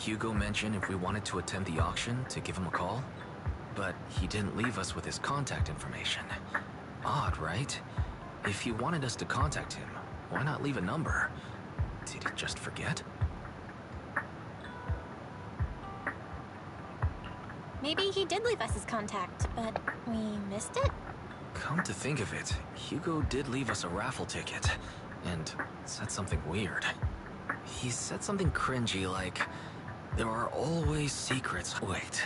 Hugo mentioned if we wanted to attend the auction to give him a call, but he didn't leave us with his contact information. Odd, right? If he wanted us to contact him, why not leave a number? Did he just forget? Maybe he did leave us his contact, but we missed it? Come to think of it, Hugo did leave us a raffle ticket, and said something weird. He said something cringy like, "There are always secrets." Wait.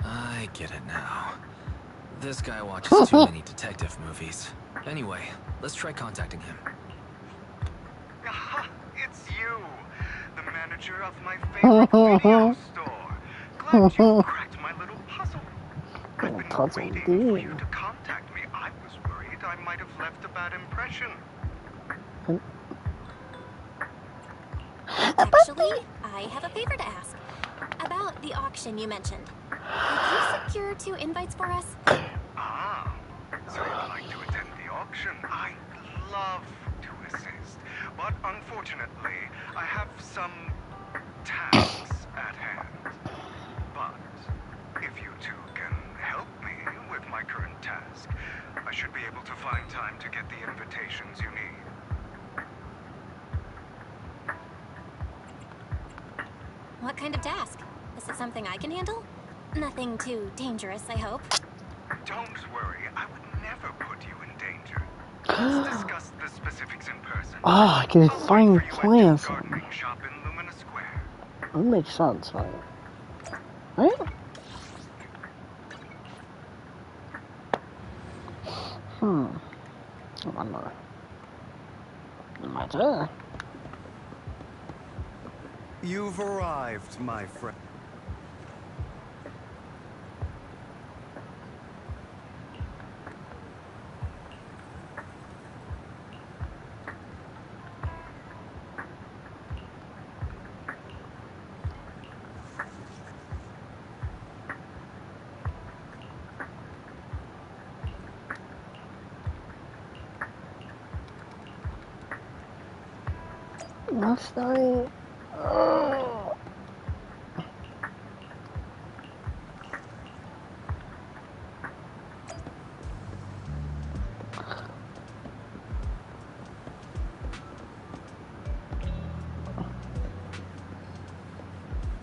I get it now. This guy watches too many detective movies. Anyway, let's try contacting him. Aha, it's you, the manager of my favorite video store. Glad you cracked my little puzzle. I've been waiting for you to contact me. I was worried I might have left a bad impression. Actually, I have a favor to ask. About the auction you mentioned. Could you secure 2 invites for us? Ah, so you'd like to attend the auction? I'd love to assist, but unfortunately, I have some tasks at hand. But if you two can help me with my current task, I should be able to find time to get the invitations you need. What kind of task? Is it something I can handle? Nothing too dangerous, I hope. Don't worry, I would never put you in danger. Let's discuss the specifics in person. Oh, I can find plants. Gardening shop in Lumina Square. That makes sense, right? Right? One more. My turn. You've arrived, my friend. Last night.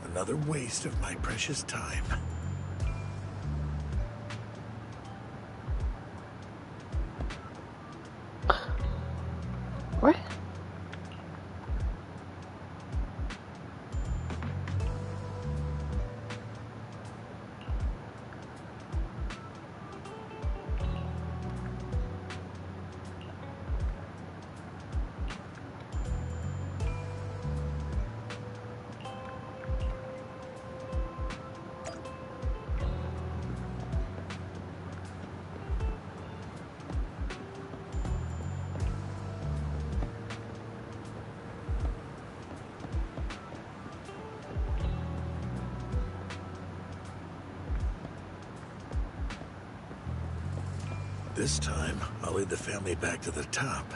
Another waste of my precious time. What? This time, I'll lead the family back to the top.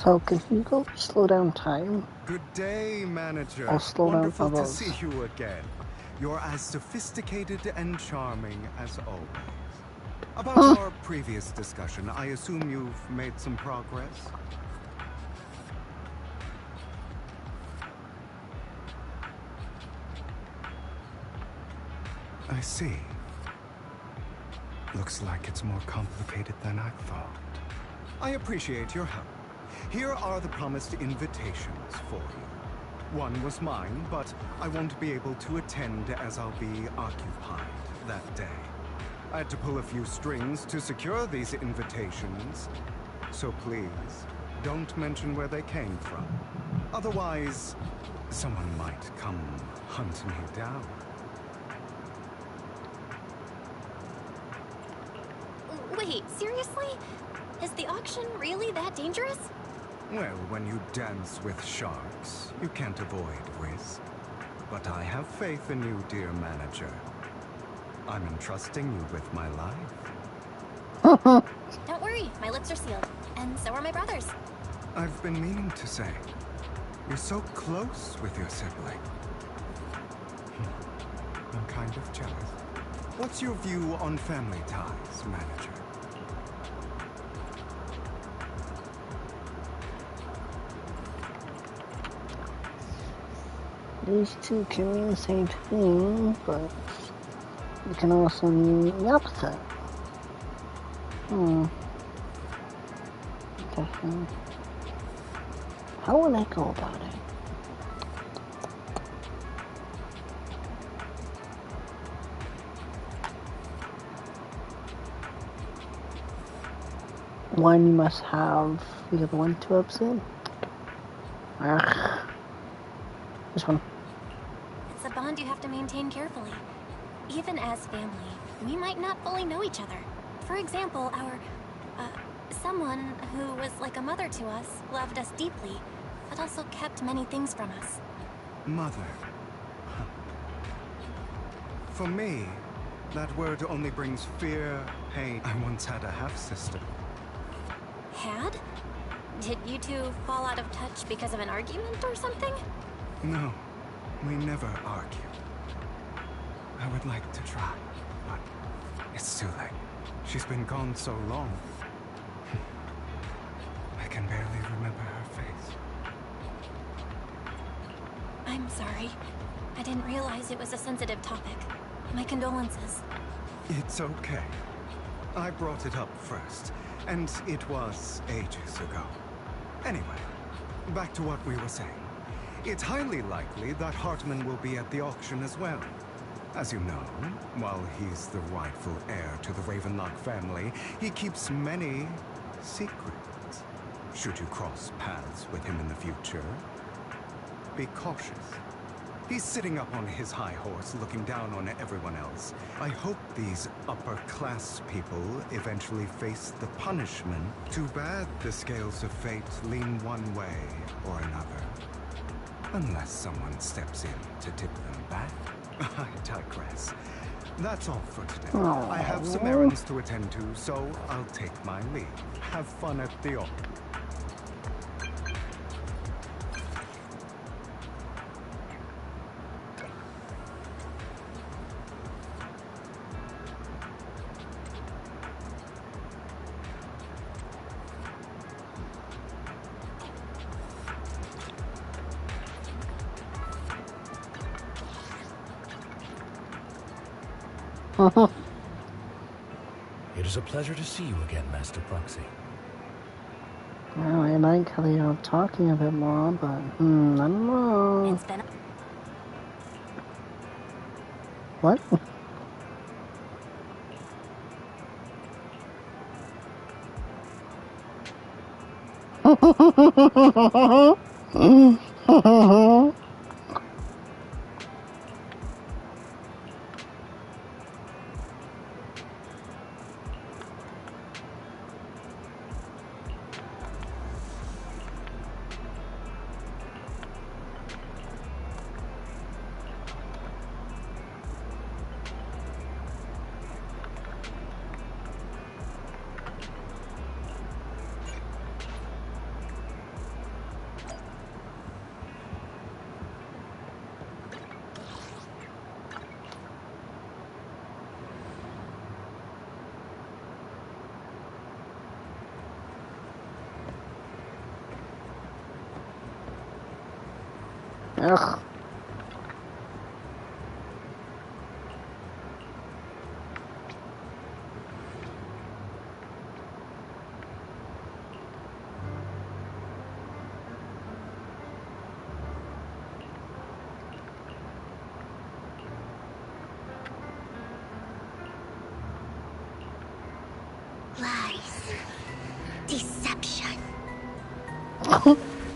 So can you go slow down time? Good day, manager. I'll slow down Wonderful to others. see you again. You're as sophisticated and charming as always. About our previous discussion, I assume you've made some progress? I see. Looks like it's more complicated than I thought. I appreciate your help. Here are the promised invitations for you. One was mine, but I won't be able to attend as I'll be occupied that day. I had to pull a few strings to secure these invitations, so please, don't mention where they came from. Otherwise, someone might come hunt me down. Wait, seriously? Is the auction really that dangerous? Well, when you dance with sharks, you can't avoid risk. But I have faith in you, dear manager. I'm entrusting you with my life. Don't worry, my lips are sealed. And so are my brothers. I've been meaning to say, you're so close with your sibling. I'm kind of jealous. What's your view on family ties, manager? These two can mean the same thing, but it can also mean the opposite. Interesting. How would I go about it? One must have the other one to upset. This one. It's a bond you have to maintain carefully. Even as family, we might not fully know each other. For example, someone who was like a mother to us loved us deeply, but also kept many things from us. Mother. For me, that word only brings fear, pain. I once had a half-sister. Had? Did you two fall out of touch because of an argument or something? No, we never argued. I would like to try, but it's too late. She's been gone so long. I can barely remember her face. I'm sorry. I didn't realize it was a sensitive topic. My condolences. It's okay. I brought it up first, and it was ages ago. Anyway, back to what we were saying. It's highly likely that Hartman will be at the auction as well. As you know, while he's the rightful heir to the Ravenlock family, he keeps many secrets. Should you cross paths with him in the future, be cautious. He's sitting up on his high horse, looking down on everyone else. I hope these upper-class people eventually face the punishment. Too bad the scales of fate lean one way or another. Unless someone steps in to tip them back. I digress. That's all for today. I have some errands to attend to, so I'll take my leave. Have fun at the auction. It is a pleasure to see you again, Master Proxy. Well, I like how they are talking a bit more, but I don't know. It's been What? Ugh. Lies. Deception.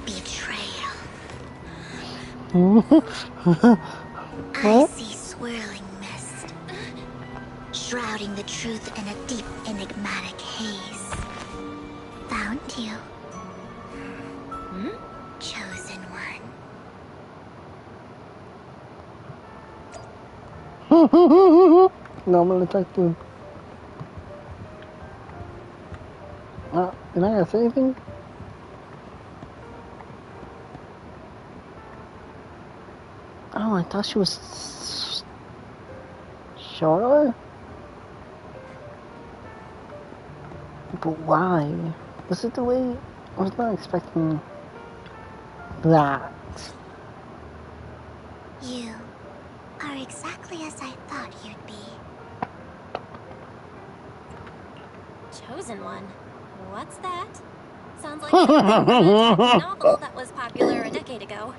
Betrayal. I see swirling mist, shrouding the truth in a deep, enigmatic haze. Found you. Chosen one. Normal detective. Did I say anything? Oh, I thought she was shorter? But why? Was it the way... I was not expecting that. You are exactly as I thought you'd be. Chosen one? What's that? Sounds like something from a novel that was popular a decade ago.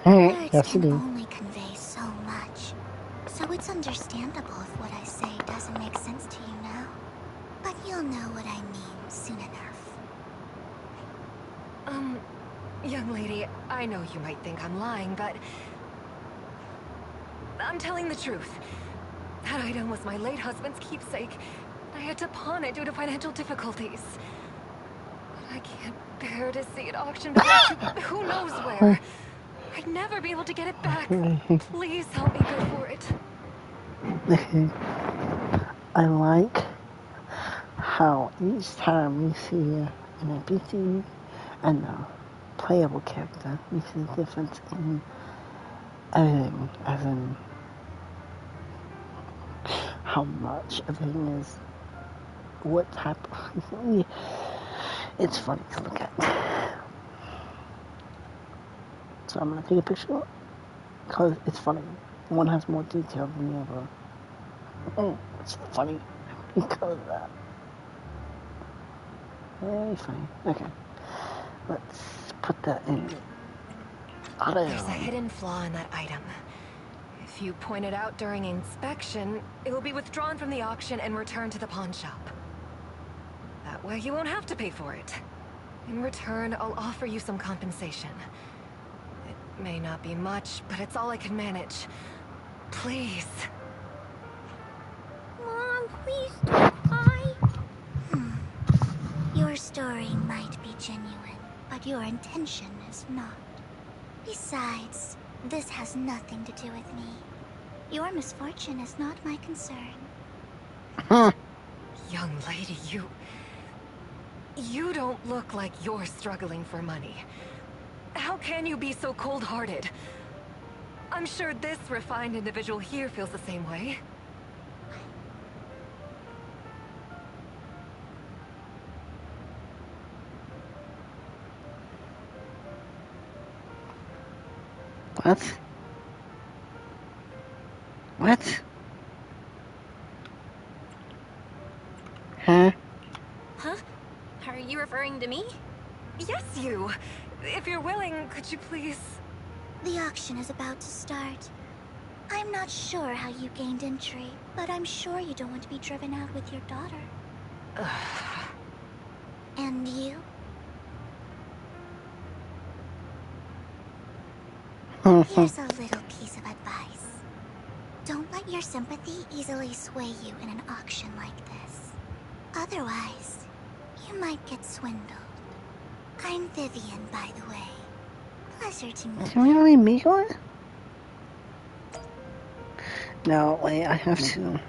Words Yes, it can is. only convey so much, so it's understandable if what I say doesn't make sense to you now. But you'll know what I mean soon enough. Young lady, I know you might think I'm lying, but... I'm telling the truth. That item was my late husband's keepsake. I had to pawn it due to financial difficulties. But I can't bear to see it auctioned off to who knows where. I'd never be able to get it back. Please help me go for it. I like how each time we see an NPC and a playable character, we see the difference in everything, as in how much everything is, what type of... It's funny to look at. So I'm gonna take a picture because it's funny. One has more detail than the other. It's funny because of that. Very funny. Okay, let's put that in. There's a hidden flaw in that item. If you point it out during inspection, it will be withdrawn from the auction and returned to the pawn shop. That way you won't have to pay for it. In return, I'll offer you some compensation. It may not be much, but it's all I can manage. Please. Mom, please don't cry. Your story might be genuine, but your intention is not. Besides, this has nothing to do with me. Your misfortune is not my concern. Young lady, you don't look like you're struggling for money. How can you be so cold-hearted? I'm sure this refined individual here feels the same way. What? What? Huh? Huh? Are you referring to me? Yes, you! If you're willing, could you please... The auction is about to start. I'm not sure how you gained entry, but I'm sure you don't want to be driven out with your daughter. And you? Here's a little piece of advice. Don't let your sympathy easily sway you in an auction like this. Otherwise, you might get swindled. I'm Vivian, by the way. Pleasure to meet Is it really me going? No, wait, I have to.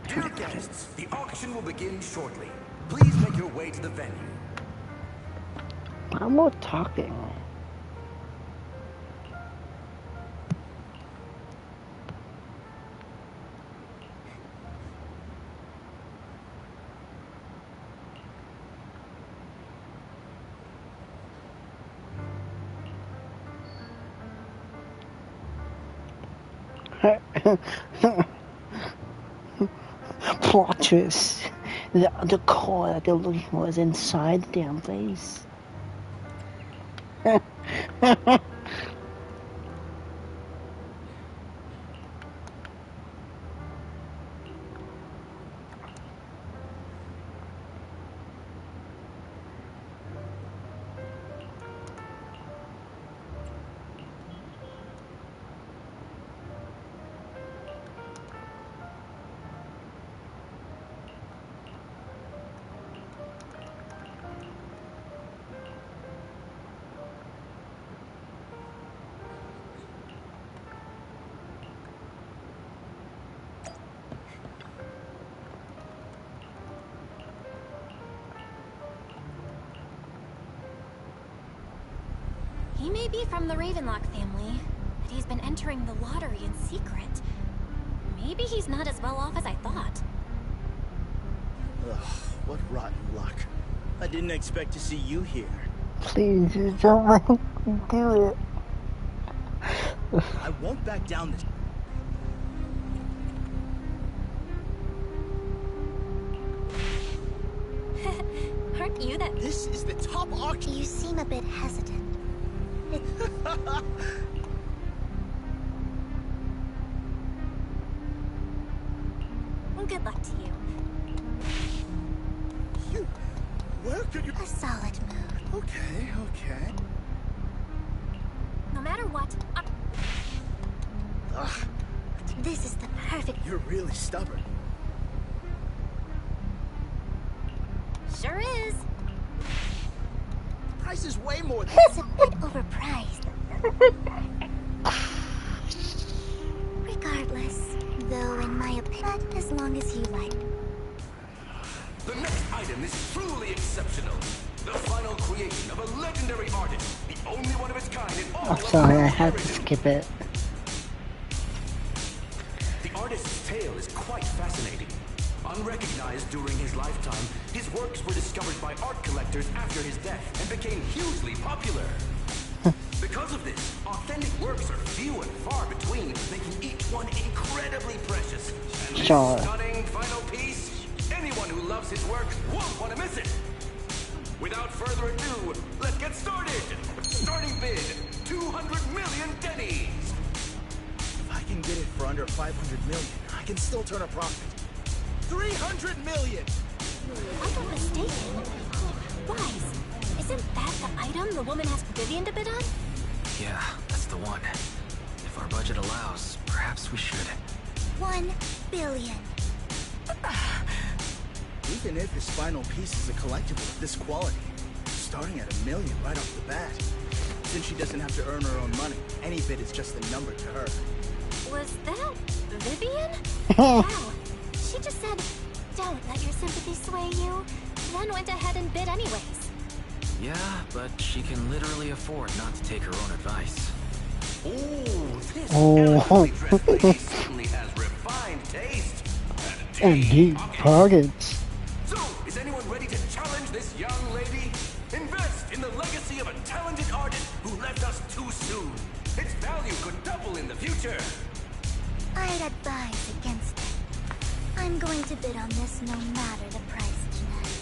Dear guests, the auction will begin shortly. Please make your way to the venue. I'm more talking. Plot twist. The core that they're looking for is inside the damn face. might be from the Ravenlock family, but he's been entering the lottery in secret. Maybe he's not as well off as I thought. Ugh, what rotten luck. I didn't expect to see you here. Please, just don't make me do it. I won't back down this. Aren't you that... This is the top auction. You seem a bit hesitant. Good luck to you. Where could you... A solid move. Okay. No matter what, Ugh, This is the perfect... you're really stubborn. Sure is. The price is way more than... It's a bit overpriced. Regardless, though in my opinion, as long as you like. The next item is truly exceptional. The final creation of a legendary artist, the only one of its kind in all I'm of sorry, I Earth's had to heritage. skip it. The artist's tale is quite fascinating. Unrecognized during his lifetime, his works were discovered by art collectors after his death and became hugely popular. Because of this, authentic works are few and far between, making each one incredibly precious. And this Sure. stunning final piece, anyone who loves his work won't want to miss it. Without further ado, let's get started. Starting bid, 200 million pennies. If I can get it for under 500 million, I can still turn a profit. 300 million! I'm not mistaken. Wise, isn't that the item the woman asked Vivian to bid on? Yeah, that's the one. If our budget allows, perhaps we should. 1 billion. Even if his final piece is a collectible of this quality, starting at $1 million right off the bat. Since she doesn't have to earn her own money, any bid is just a number to her. Was that Vivian? Wow. She just said, don't let your sympathy sway you, then went ahead and bid anyways. Yeah, but she can literally afford not to take her own advice. Oh, this Oh. elegantly dressed lady certainly has refined taste. And deep pockets. So, is anyone ready to challenge this young lady? Invest in the legacy of a talented artist who left us too soon. Its value could double in the future. I'd advise against it. I'm going to bid on this no matter the price tonight.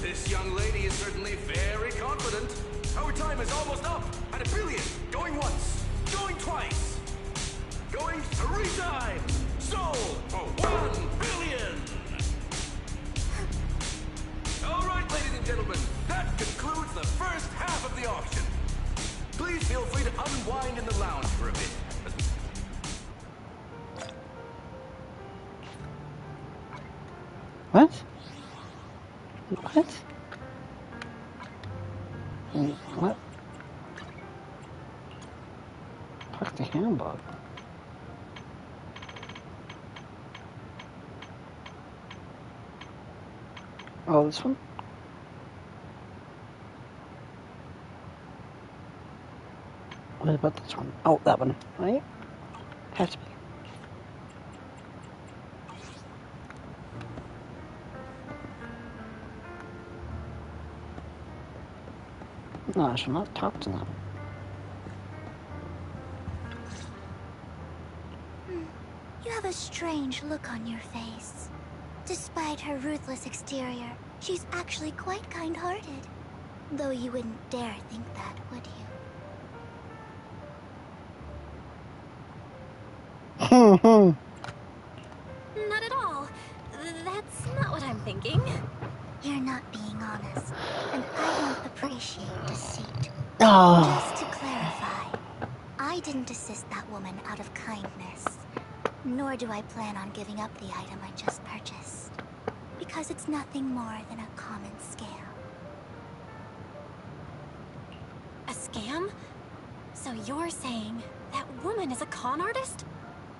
This young lady is certainly very confident. Our time is almost up. At $1 billion. Going once. Going twice. Going 3 times. Sold for $1 billion. All right, ladies and gentlemen, that concludes the first half of the auction. Please feel free to unwind in the lounge for a bit. What? What? Wait, what? Fuck the handbook. Oh, this one? What about this one? Oh, that one, right? Has to be. No, I shall not talk to them. You have a strange look on your face. Despite her ruthless exterior, she's actually quite kind-hearted. Though you wouldn't dare think that, would you? Not at all. That's not what I'm thinking. You're not being honest, and I don't appreciate deceit. Oh. Just to clarify, I didn't assist that woman out of kindness. Nor do I plan on giving up the item I just purchased. Because it's nothing more than a common scam. A scam? So you're saying that woman is a con artist?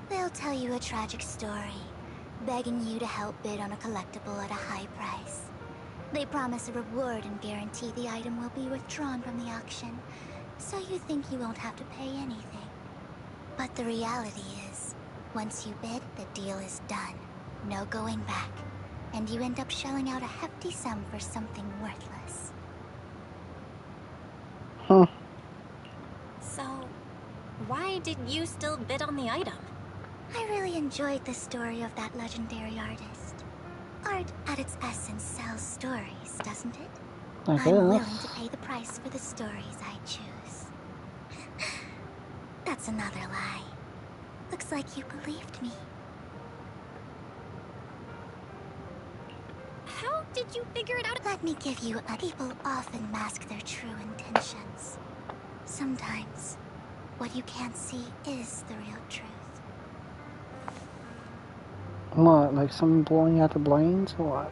They'll tell you a tragic story, begging you to help bid on a collectible at a high price. They promise a reward and guarantee the item will be withdrawn from the auction. So you think you won't have to pay anything. But the reality is, once you bid, the deal is done. No going back. And you end up shelling out a hefty sum for something worthless. So, why did you still bid on the item? I really enjoyed the story of that legendary artist. Art, at its essence, sells stories, doesn't it? I'm willing to pay the price for the stories I choose. That's another lie. Looks like you believed me. How did you figure it out? Let me give you a... People often mask their true intentions. Sometimes, what you can't see is the real truth. What, like someone blowing out the brains or what?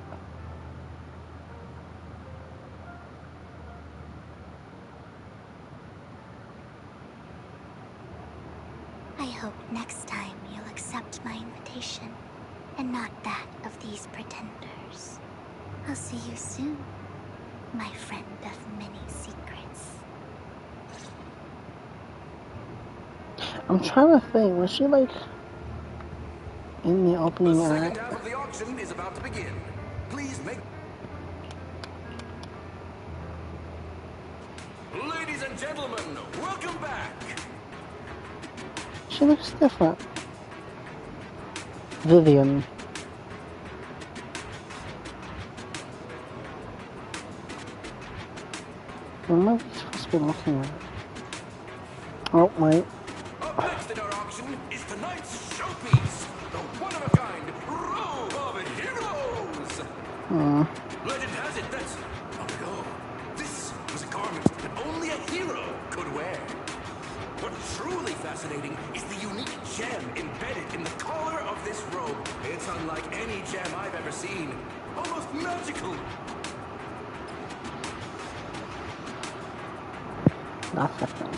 I hope next time you'll accept my invitation, and not that of these pretenders. I'll see you soon, my friend of many secrets. I'm trying to think, was she like in the opening The act? second half of the auction is about to begin. Please make... Ladies and gentlemen, welcome back. She looks different. Vivian. What am I supposed to be looking at? Oh, wait. Up next in our auction is tonight's showpiece, the one-of-a-kind Robe of Heroes. Legend has it that, long ago, this was a garment that only a hero could wear. What's truly fascinating is the unique gem embedded in the collar of this robe. It's unlike any gem I've ever seen. Almost magical. That's the thing.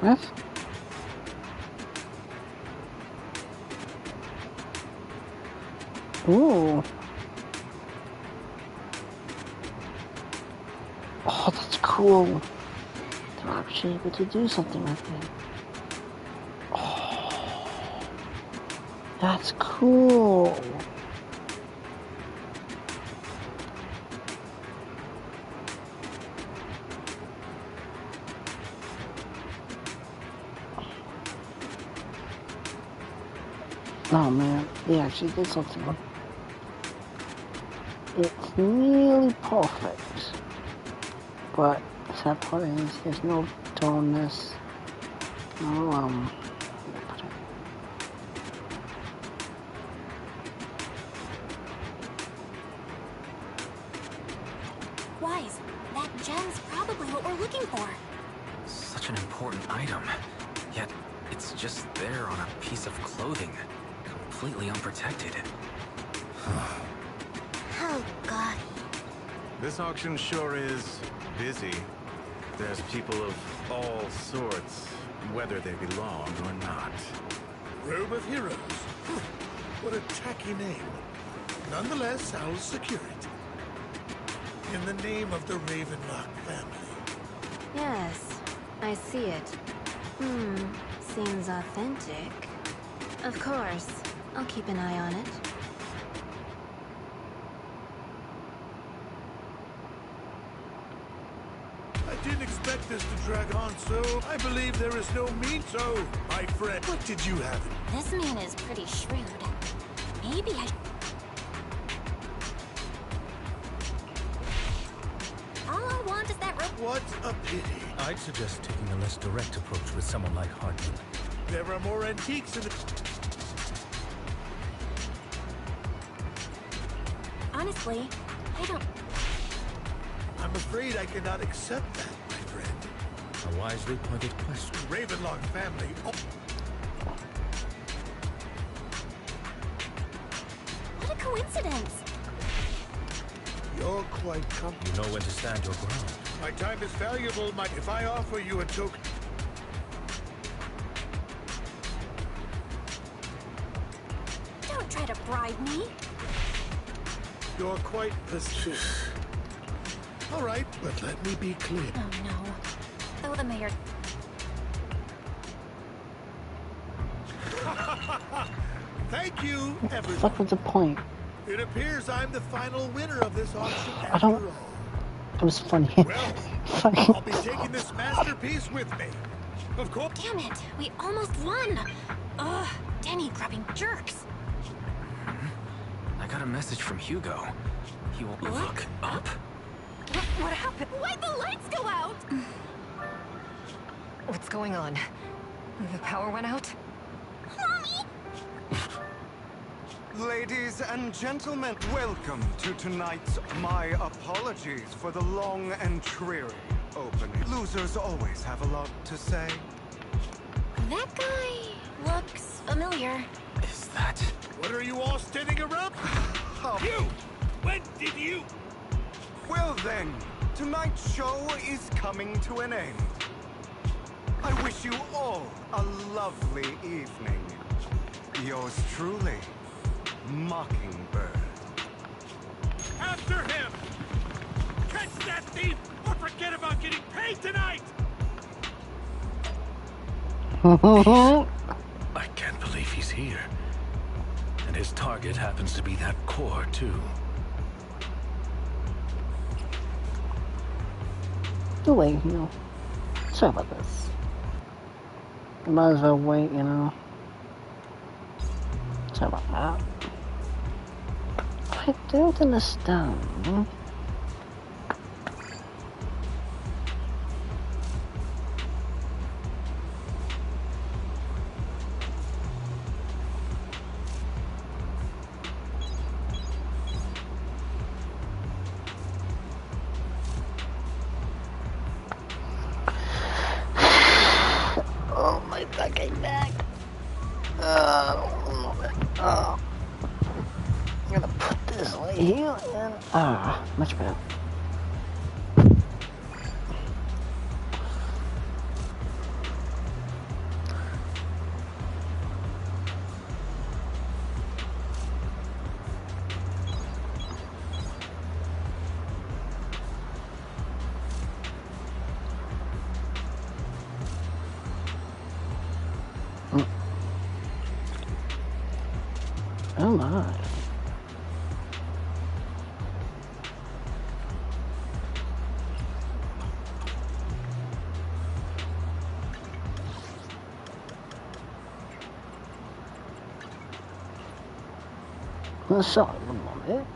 Yes? Ooh. Oh, that's cool. They're actually able to do something like that. Oh, that's cool. Oh man, they actually did something. It's nearly perfect, but the sad part is there's no dullness, no Wise, that gem's probably what we're looking for. Such an important item, yet it's just there on a piece of clothing, completely unprotected. How gaudy. This auction sure is busy. There's people of all sorts, whether they belong or not. Robe of Heroes. What a tacky name. Nonetheless, I'll secure it. In the name of the Ravenlock family. Yes, I see it. Seems authentic. Of course, I'll keep an eye on it. I didn't expect this to drag on, so I believe there is no meat. So, my friend, what did you have? This man is pretty shrewd. Maybe I... All I want is that rope. What a pity. I'd suggest taking a less direct approach with someone like Hartman. There are more antiques in the... Honestly, I don't... I'm afraid I cannot accept that, my friend. A wisely pointed question. Ravenlock family... Oh, What a coincidence! you're quite comfortable. You know when to stand your ground. My time is valuable, if I offer you a token... Don't try to bribe me. You're quite persistent. All right, but let me be clear. Oh no. Though the mayor... Thank you, everyone. Fuck was the point? It appears I'm the final winner of this auction I after don't... all. It was funny. Well, Fucking... I'll be taking this masterpiece with me. Of course. Damn it! We almost won! Ugh, Denny-grabbing jerks! I got a message from Hugo. He will look up? What happened? Why'd the lights go out? What's going on? The power went out? Mommy! Ladies and gentlemen, welcome to tonight's My Apologies for the long and dreary opening. Losers always have a lot to say. That guy looks familiar. Is that... What are you all standing around? You! When did you? Well then, tonight's show is coming to an end. I wish you all a lovely evening. Yours truly, Mockingbird. After him! Catch that thief or forget about getting paid tonight! I can't believe he's here. And his target happens to be that core, too. Oh wait, you know. Sorry about this. Might as well wait, you know. Sorry about that. I don't understand. Oh my fucking back. I'm gonna put this right here and much better. Oh my. So, a moment.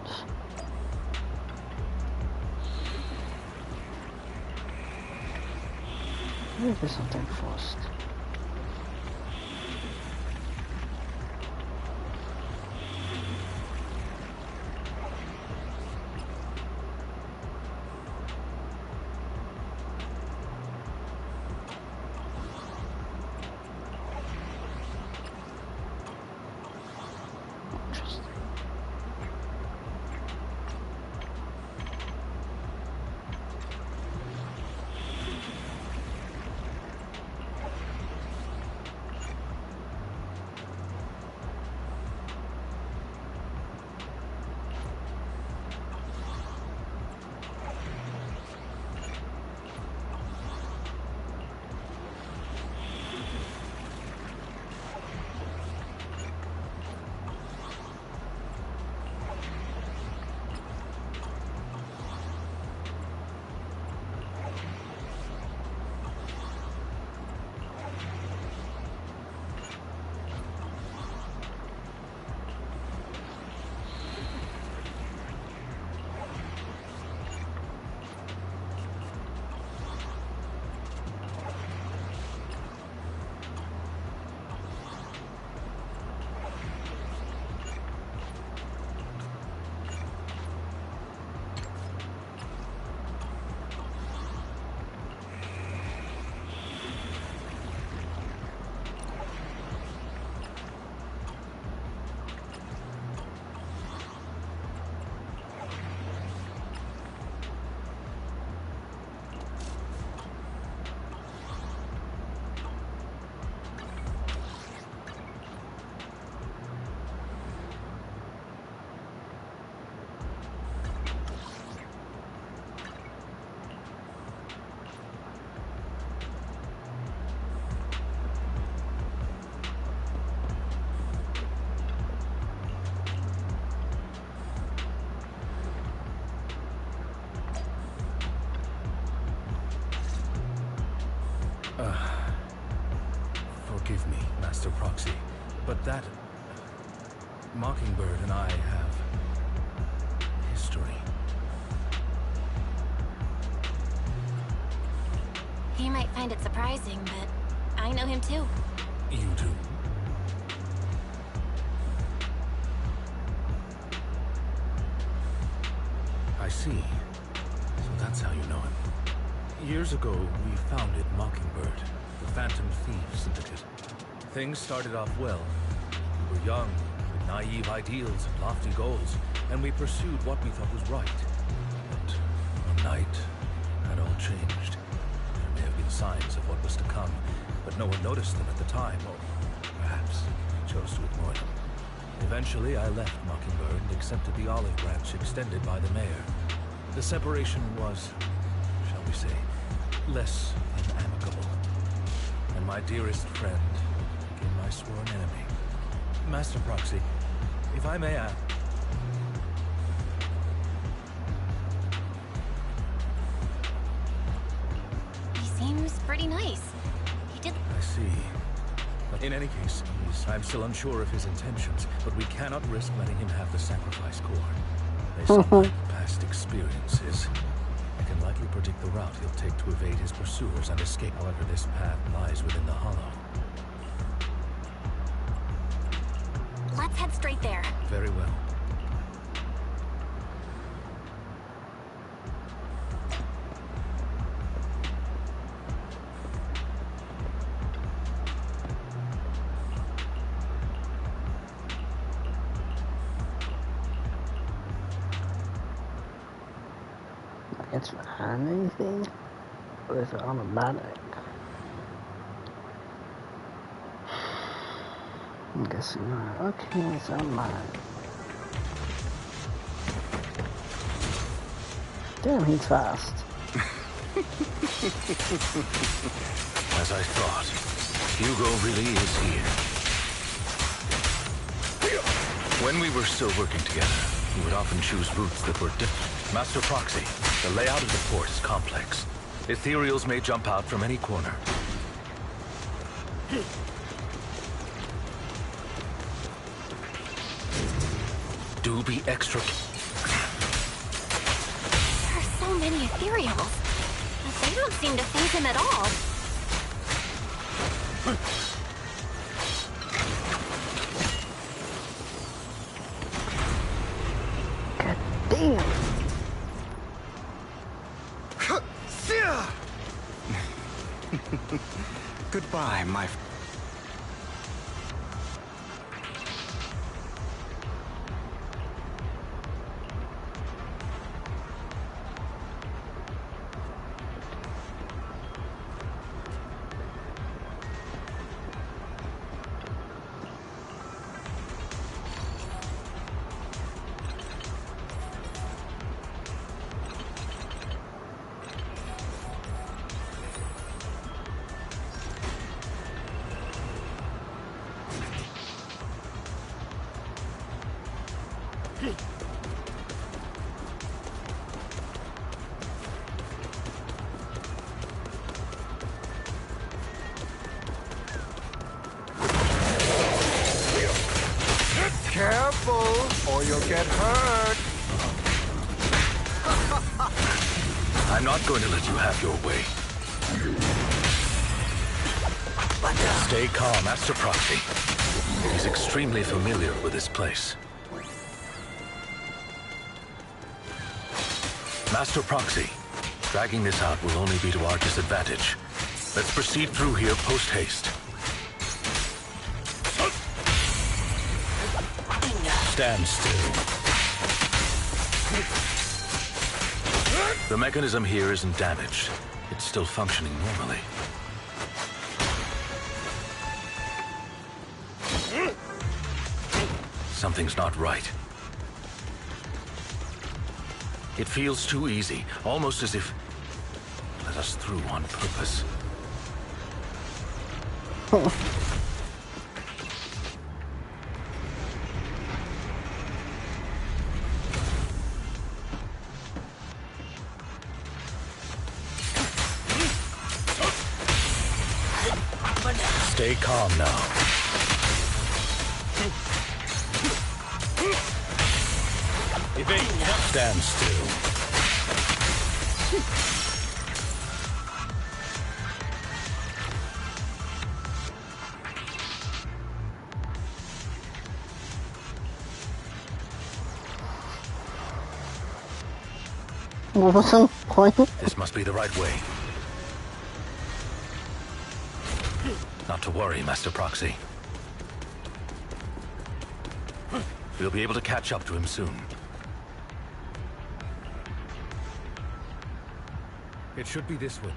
Let me do something first. Forgive me, Master Proxy, but that Mockingbird and I have history. You might find it surprising, but I know him too. You do? I see. So that's how you know him. Years ago, we founded Mockingbird, the Phantom Thieves Syndicate. Things started off well. We were young, with naive ideals and lofty goals, and we pursued what we thought was right. But one night, that all changed. There may have been signs of what was to come, but no one noticed them at the time, or perhaps chose to ignore them. Eventually, I left Mockingbird and accepted the olive branch extended by the mayor. The separation was, shall we say, less than amicable. And my dearest friend became my sworn enemy. Master Proxy, if I may ask... He seems pretty nice. He did... I see. But in any case, I'm still unsure of his intentions, but we cannot risk letting him have the sacrifice core. Based on my past experiences, I can likely predict the route he'll take to evade his pursuers and escape. However, this path lies within the hollow. Let's head straight there. Very well. It's behind anything? Or is it automatic? I'm guessing not. Okay, it's automatic. Damn, he's fast. As I thought, Hugo really is here. When we were still working together, we would often choose routes that were different. Master Proxy, the layout of the port is complex. Ethereals may jump out from any corner. Do be extra... There are so many ethereals, but they don't seem to faze him at all. God damn! Goodbye, my... Careful, or you'll get hurt. I'm not going to let you have your way. Stay calm, Master Proxy. He's extremely familiar with this place. Master Proxy, dragging this out will only be to our disadvantage. Let's proceed through here post-haste. Stand still. The mechanism here isn't damaged. It's still functioning normally. Something's not right. It feels too easy, almost as if it let us through on purpose. Stay calm now. Evade. Stand still. What was the point? This must be the right way. Not to worry, Master Proxy. We'll be able to catch up to him soon. It should be this way.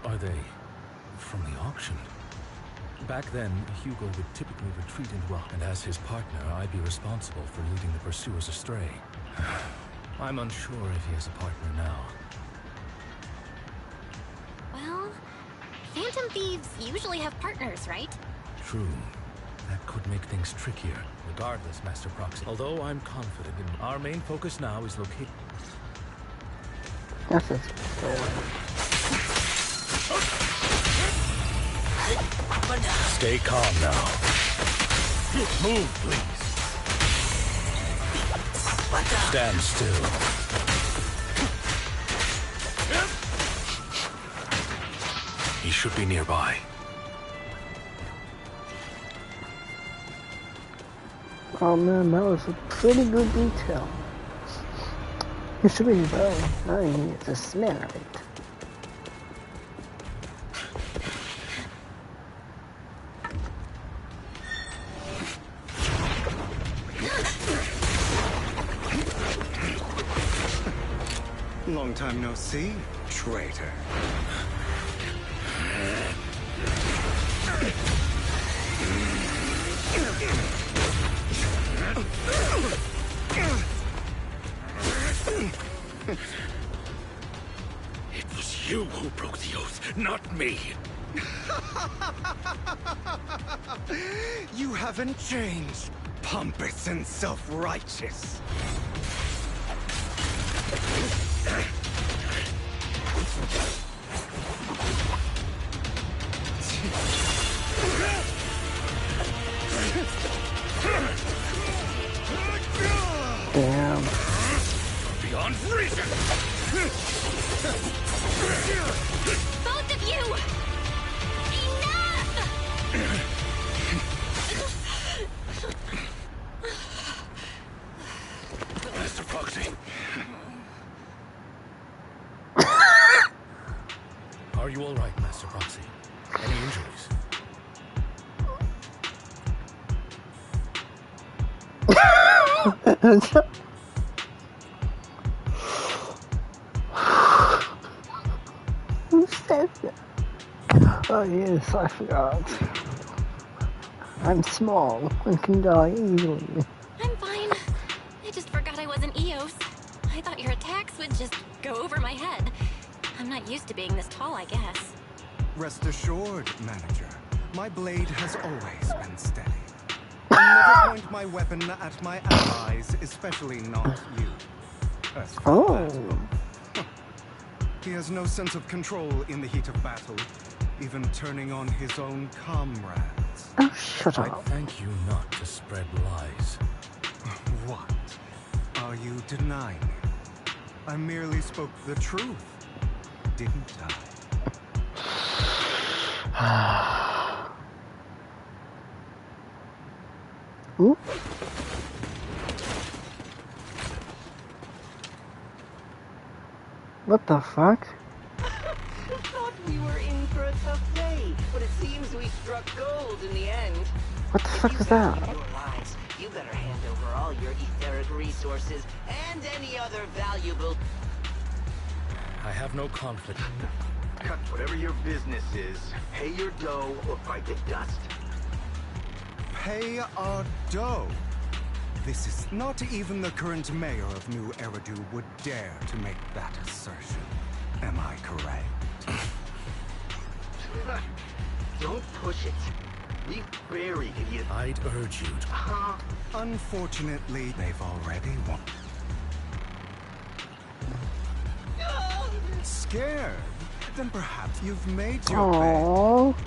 Are they from the auction? Back then, Hugo would typically retreat into rock, and as his partner, I'd be responsible for leading the pursuers astray. I'm unsure if he has a partner now. Well, Phantom Thieves usually have partners, right? True. That could make things trickier. Regardless, Master Proxy. Although I'm confident in our main focus now is locating. That's it. Stay calm now. Move, please. Stand still. He should be nearby. Oh man, that was a pretty good detail. You should be well. I need to smell it. Long time no see, traitor. It was you who broke the oath, not me. You haven't changed, pompous and self-righteous. Damn. Beyond reason. Both of you! Enough! Master Proxy. Are you all right, Master Proxy? Any injuries? Who said that? Oh yes, I forgot. I'm small and can die easily. I'm fine. I just forgot I wasn't Eos. I thought your attacks would just go over my head. I'm not used to being this tall, I guess. Rest assured, manager, my blade has always been steady. I never point my weapon at my allies, especially not you. As for battle, he has no sense of control in the heat of battle, even turning on his own comrades. Oh, shut I up. thank you not to spread lies. What are you denying? I merely spoke the truth, didn't I? Ooh. What the fuck? Thought we were in for a tough day, but it seems we struck gold in the end. What the fuck is that? Your lives, you better hand over all your etheric resources and any other valuable. I have no conflict. Cut whatever your business is. Pay your dough or bite the dust. Pay our dough. This is not even the current mayor of New Eridu would dare to make that assertion. Am I correct? Don't push it. We've buried you. I'd urge you to... Unfortunately, they've already won. Scared? Then perhaps you've made your Aww. bed.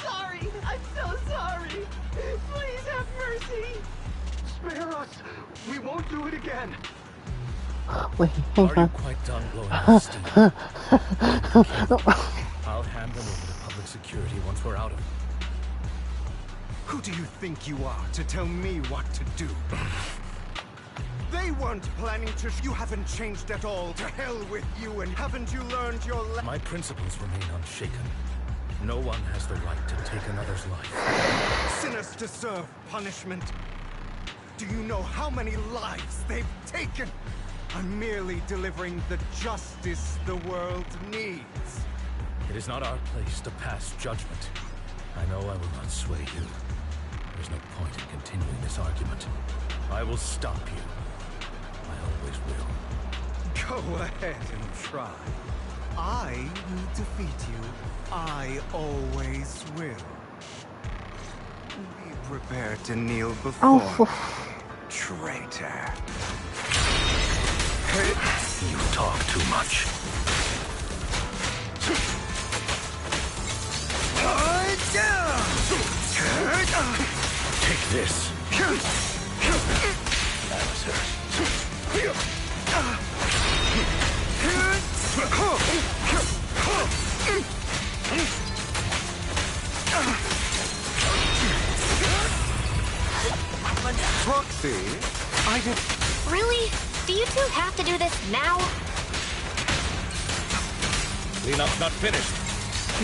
Sorry! I'm so sorry! Please have mercy! Spare us! We won't do it again! Wait, hang Are you on. quite done blowing off steam? I'll hand them over to public security once we're out of it. Who do you think you are to tell me what to do? They weren't planning to. You haven't changed at all. To hell with you, and haven't you learned your My principles remain unshaken. No one has the right to take another's life. Sinners deserve punishment. Do you know how many lives they've taken? I'm merely delivering the justice the world needs. It is not our place to pass judgment. I know I will not sway you. There's no point in continuing this argument. I will stop you. I always will. Go ahead and try. I will defeat you. I always will. Be prepared to kneel before me, traitor. You talk too much. Take this. That was hers. Proxy, I did... Really? Do you two have to do this now? Cleanup's not finished.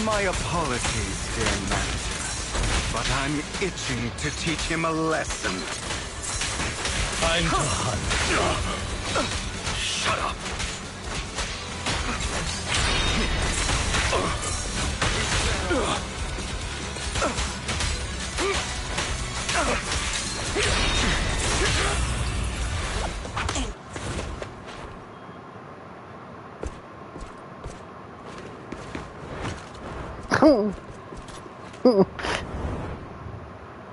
My apologies, dear master. But I'm itching to teach him a lesson. Time to hunt. Shut up.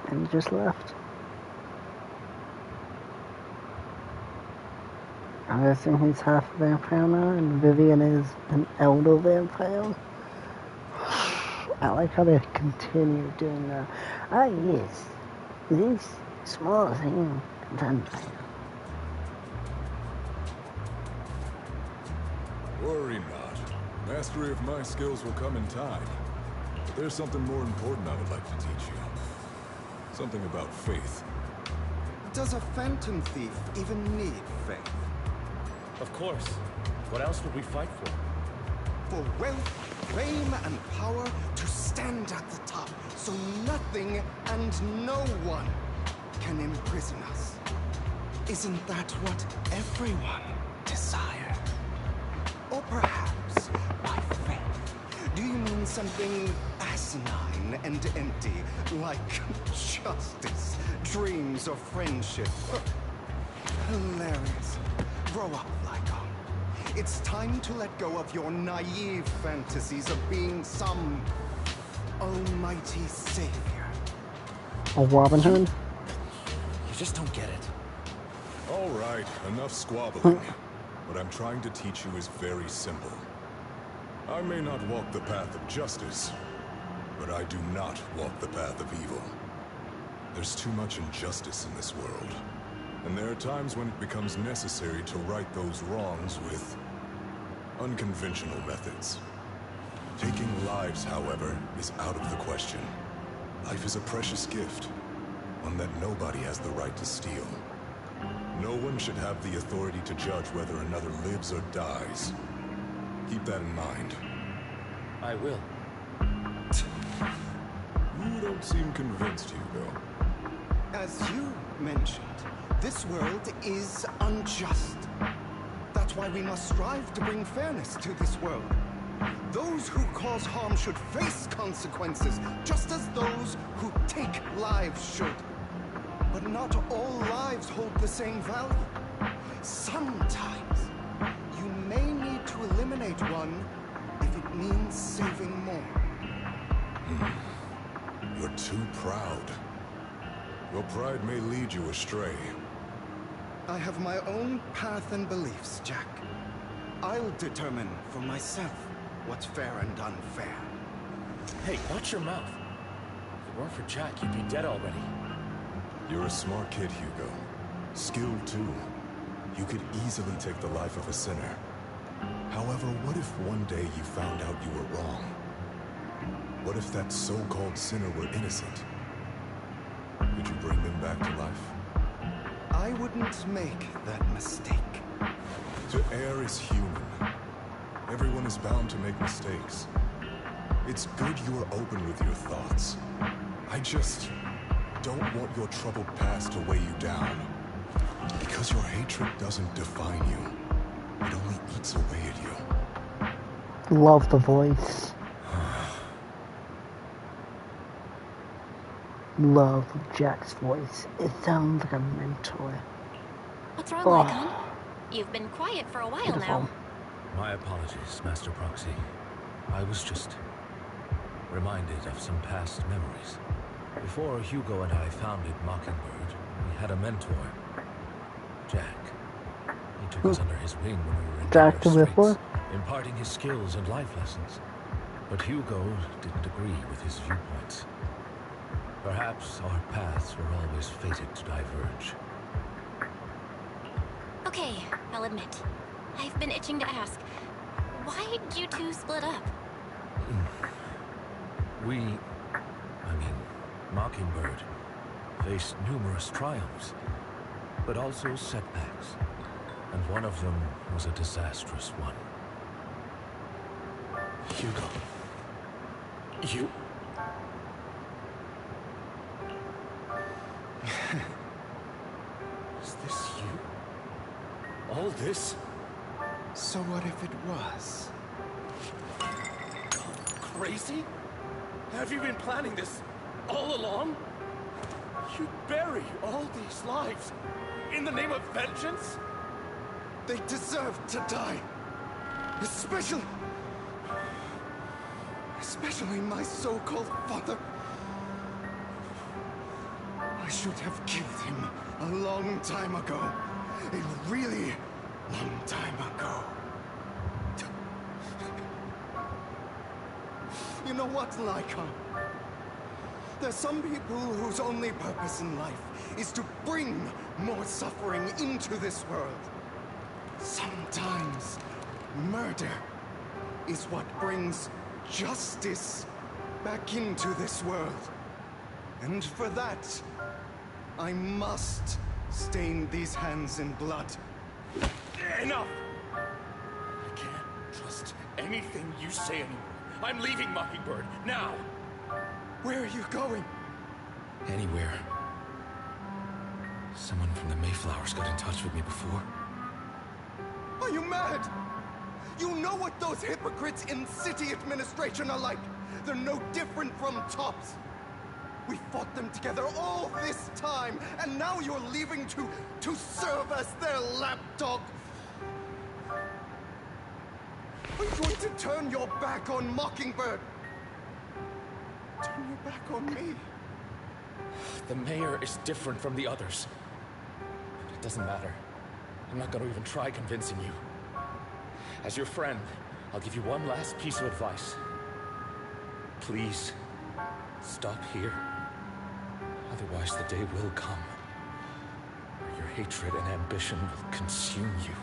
And he just left. I'm guessing he's half a vampire now, and Vivian is an elder vampire. I like how they continue doing that. Ah, yes. This small thing, vampire. Worry not. Mastery of my skills will come in time. But there's something more important I would like to teach you. Something about faith. Does a phantom thief even need faith? Of course. What else would we fight for? For wealth, fame, and power to stand at the top, so nothing and no one can imprison us. Isn't that what everyone desires? Or perhaps, by faith, do you mean something asinine and empty, like justice, dreams of friendship? Hilarious. Grow up, Lycon. It's time to let go of your naive fantasies of being some almighty savior. A Robin Hood? You just don't get it. All right, enough squabbling. What I'm trying to teach you is very simple. I may not walk the path of justice, but I do not walk the path of evil. There's too much injustice in this world, and there are times when it becomes necessary to right those wrongs with unconventional methods. Taking lives, however, is out of the question. Life is a precious gift, one that nobody has the right to steal. No one should have the authority to judge whether another lives or dies. Keep that in mind. I will. You don't seem convinced, Hugo. As you mentioned, this world is unjust. That's why we must strive to bring fairness to this world. Those who cause harm should face consequences, just as those who take lives should. But not all lives hold the same value. Sometimes, you may need to eliminate one if it means saving more. You're too proud. Your pride may lead you astray. I have my own path and beliefs, Jack. I'll determine for myself. what's fair and unfair. Hey, watch your mouth. If it weren't for Jack, you'd be dead already. You're a smart kid, Hugo. Skilled too. You could easily take the life of a sinner. However, what if one day you found out you were wrong? What if that so-called sinner were innocent? Would you bring them back to life? I wouldn't make that mistake. To err is human. Everyone is bound to make mistakes. It's good you are open with your thoughts. I just don't want your troubled past to weigh you down. Because your hatred doesn't define you. It only eats away at you. Love the voice. Love Jack's voice. It sounds like a mentor. What's wrong, Lycon? You've been quiet for a while now. My apologies, Master Proxy. I was just reminded of some past memories. Before Hugo and I founded Mockingbird, we had a mentor, Jack. He took us under his wing when we were in dire straits, imparting his skills and life lessons. But Hugo didn't agree with his viewpoints. Perhaps our paths were always fated to diverge. Okay, I'll admit. I've been itching to ask. Why'd you two split up? Mockingbird faced numerous triumphs, but also setbacks. And one of them was a disastrous one. Hugo. You... Is this you? All this? So what if it was? Crazy? Have you been planning this all along? You bury all these lives in the name of vengeance? They deserve to die. Especially my so-called father. I should have killed him a long time ago. A really long time ago. You know what, Lycon? There's some people whose only purpose in life is to bring more suffering into this world. Sometimes murder is what brings justice back into this world. And for that, I must stain these hands in blood. Enough! I can't trust anything you say anymore. I'm leaving Mockingbird, now! Where are you going? Anywhere. Someone from the Mayflowers got in touch with me before. Are you mad? You know what those hypocrites in city administration are like. They're no different from tops. We fought them together all this time, and now you're leaving to serve as their lapdog. Are you going to turn your back on Mockingbird? Turn your back on me? The mayor is different from the others. It doesn't matter. I'm not going to even try convincing you. As your friend, I'll give you one last piece of advice. Please, stop here. Otherwise, the day will come where your hatred and ambition will consume you.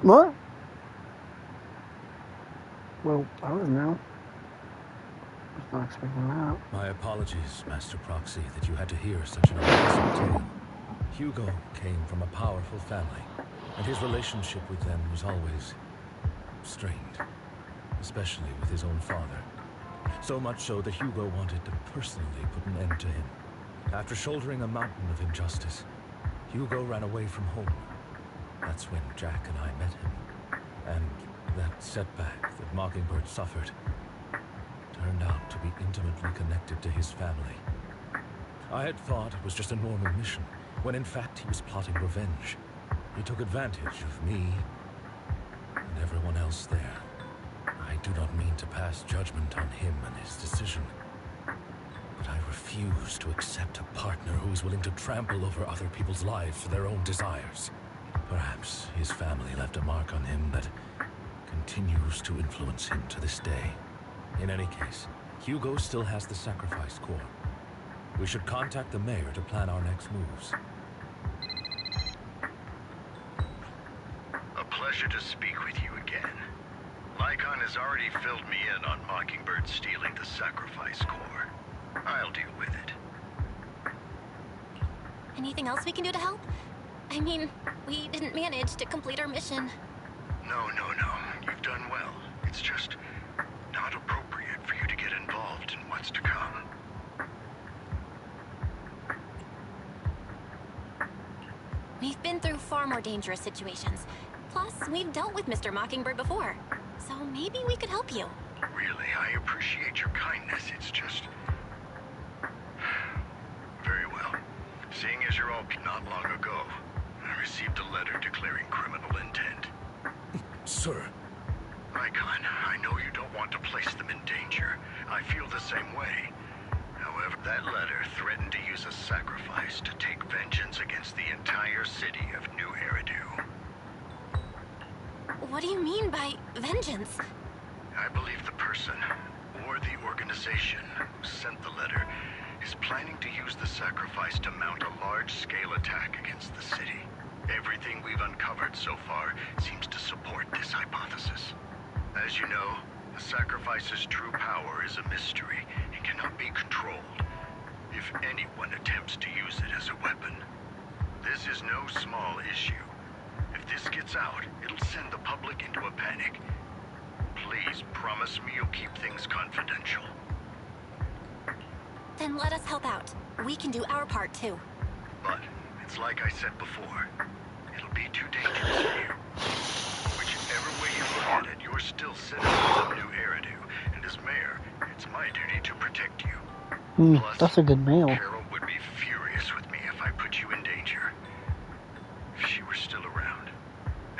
What? Well, I don't know. I was not expecting that. My apologies, Master Proxy, that you had to hear such an unpleasant tale. Hugo came from a powerful family, and his relationship with them was always strained, especially with his own father. So much so that Hugo wanted to personally put an end to him. After shouldering a mountain of injustice, Hugo ran away from home. That's when Jack and I met him. And that setback that Mockingbird suffered turned out to be intimately connected to his family. I had thought it was just a normal mission, when in fact he was plotting revenge. He took advantage of me and everyone else there. I do not mean to pass judgment on him and his decision, but I refuse to accept a partner who is willing to trample over other people's lives for their own desires. Perhaps his family left a mark on him that continues to influence him to this day. In any case, Hugo still has the sacrificed core. We should contact the mayor to plan our next moves. A pleasure to speak with you again. Lycon has already filled me in on Mockingbird stealing the sacrifice core. I'll deal with it. Anything else we can do to help? I mean, we didn't manage to complete our mission. No. You've done well. It's just not appropriate for you to get involved in what's to come. We've been through far more dangerous situations. Plus, we've dealt with Mr. Mockingbird before. So maybe we could help you. Really, I appreciate your kindness. It's just... Very well. Seeing as you're all not long ago, I received a letter declaring criminal intent. Sir. Lycon, I know you don't want to place them in danger. I feel the same way. However, that letter threatened to use a sacrifice to take vengeance against the entire city of New Eridu. What do you mean by vengeance? I believe the person, or the organization, who sent the letter is planning to use the sacrifice to mount a large-scale attack against the city. Everything we've uncovered so far seems to support this hypothesis. As you know, the sacrifice's true power is a mystery and cannot be controlled. If anyone attempts to use it as a weapon, this is no small issue. If this gets out, it'll send the public into a panic. Please promise me you'll keep things confidential. Then let us help out. We can do our part too. But it's like I said before, it'll be too dangerous for you. Whichever way you look at it, you're still citizens of New Eridu, and as mayor, it's my duty to protect you. Plus, that's a good mail. Carol would be furious with me if I put you in danger. If she were still around.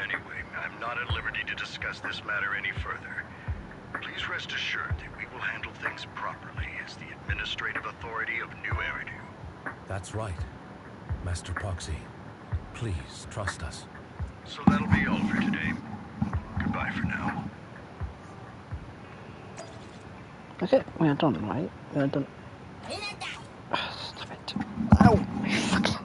Anyway, I'm not at liberty to discuss this matter any further. Please rest assured that we will handle things properly as the administrative authority of New Eridu. That's right. Master Proxy, please trust us. So that'll be all for today. Goodbye for now. Okay, we are done, right? We are done. Stop it. Ow! Fuck.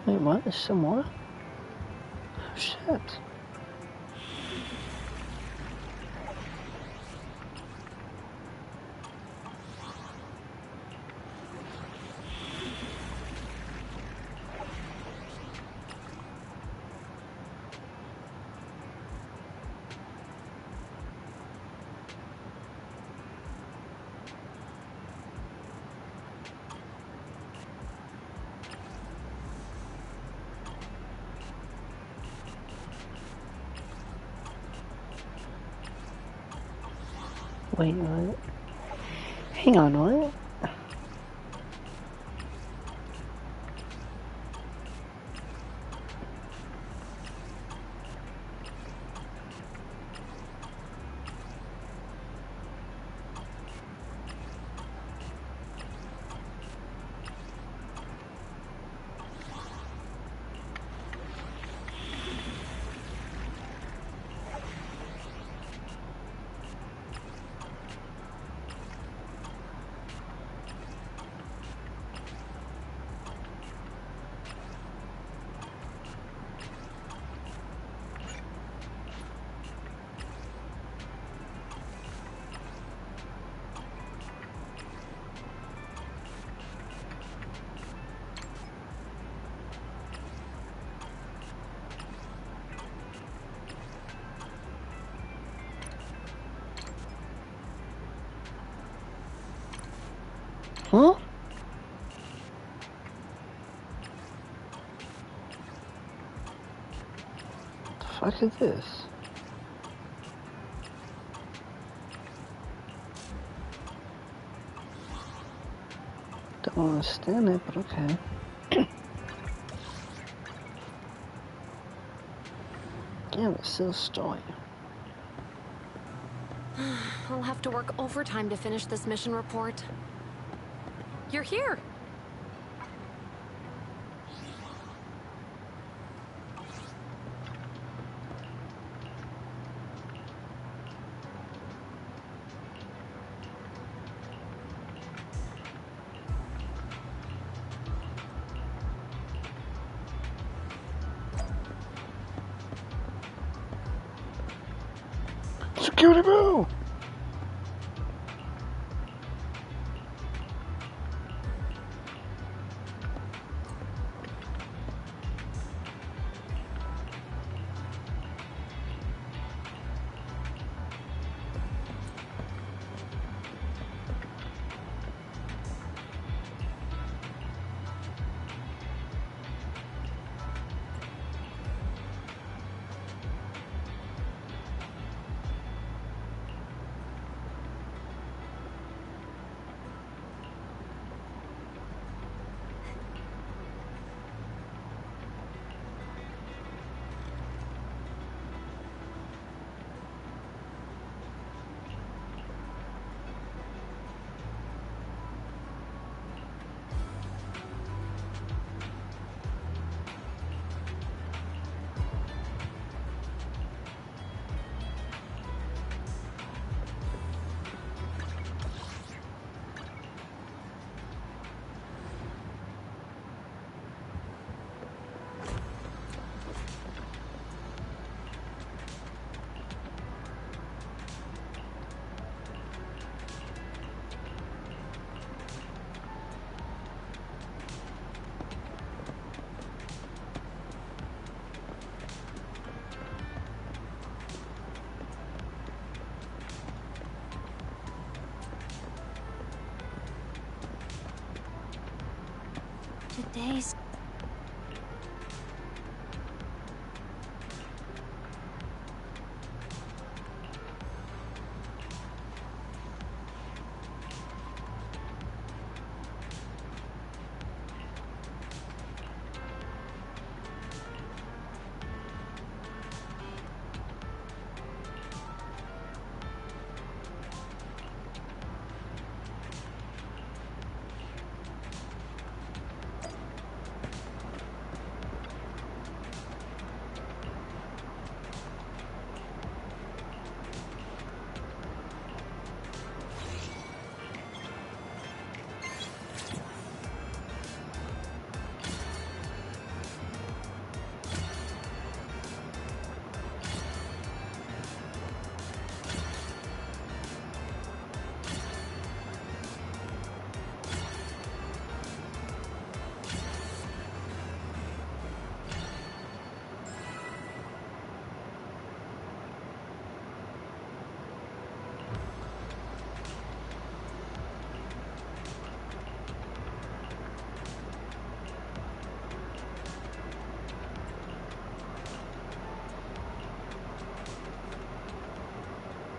Wait, what? There's some more? Oh, shit. Wait, what? Hang on, what? Huh? What the fuck is this? don't understand it, but okay. Yeah, it's still a story. I'll have to work overtime to finish this mission report. You're here! Security bro! Today's...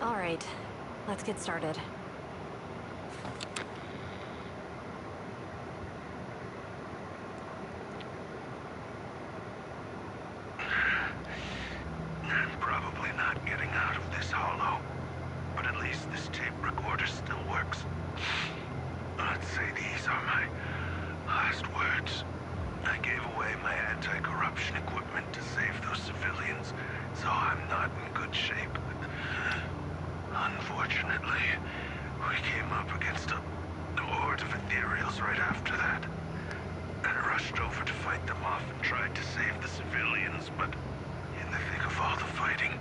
All right, let's get started. I'm probably not getting out of this hollow, but at least this tape recorder still works. Let's say these are my last words. I gave away my anti-corruption equipment to save those civilians, so I'm not in good shape. Unfortunately, we came up against a horde of ethereals right after that. I rushed over to fight them off and tried to save the civilians, but in the thick of all the fighting,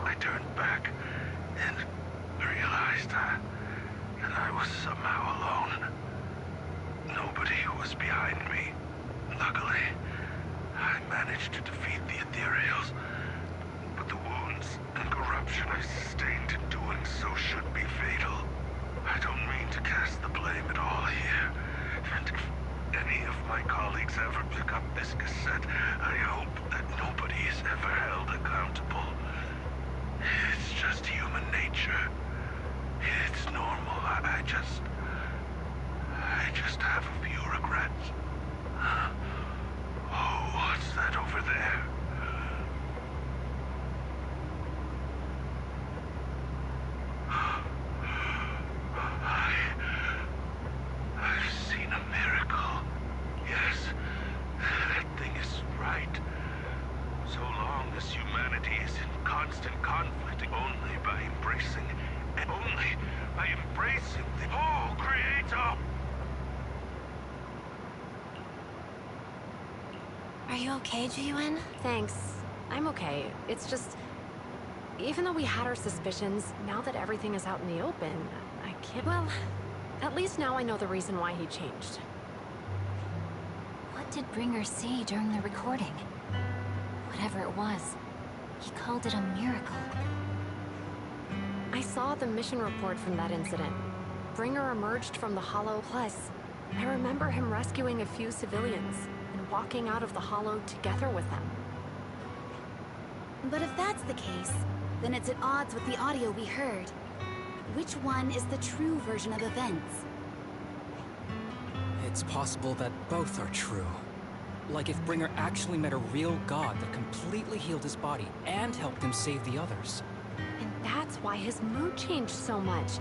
I turned back and realized that I was somehow alone. Nobody was behind me. Luckily, I managed to defeat the ethereals, but the wounds and corruption I sustained in doing so should be fatal. I don't mean to cast the blame at all here, and if any of my colleagues ever pick up this cassette, I hope that nobody is ever held accountable. It's just human nature. It's normal. I just have a few regrets. Oh, what's that over there? I've seen a miracle. Yes, that thing is right. So long as humanity is in constant conflict, only by embracing the whole Creator. Are you okay, Ji-Yuen? Thanks. I'm okay. It's just... even though we had our suspicions, now that everything is out in the open, I can't... Well, at least now I know the reason why he changed. What did Bringer see during the recording? Whatever it was, he called it a miracle. I saw the mission report from that incident. Bringer emerged from the Hollow. Plus, I remember him rescuing a few civilians and walking out of the Hollow together with them. But if that's the case, then it's at odds with the audio we heard. Which one is the true version of events? It's possible that both are true. Like if Bringer actually met a real god that completely healed his body and helped him save the others. And that's why his mood changed so much.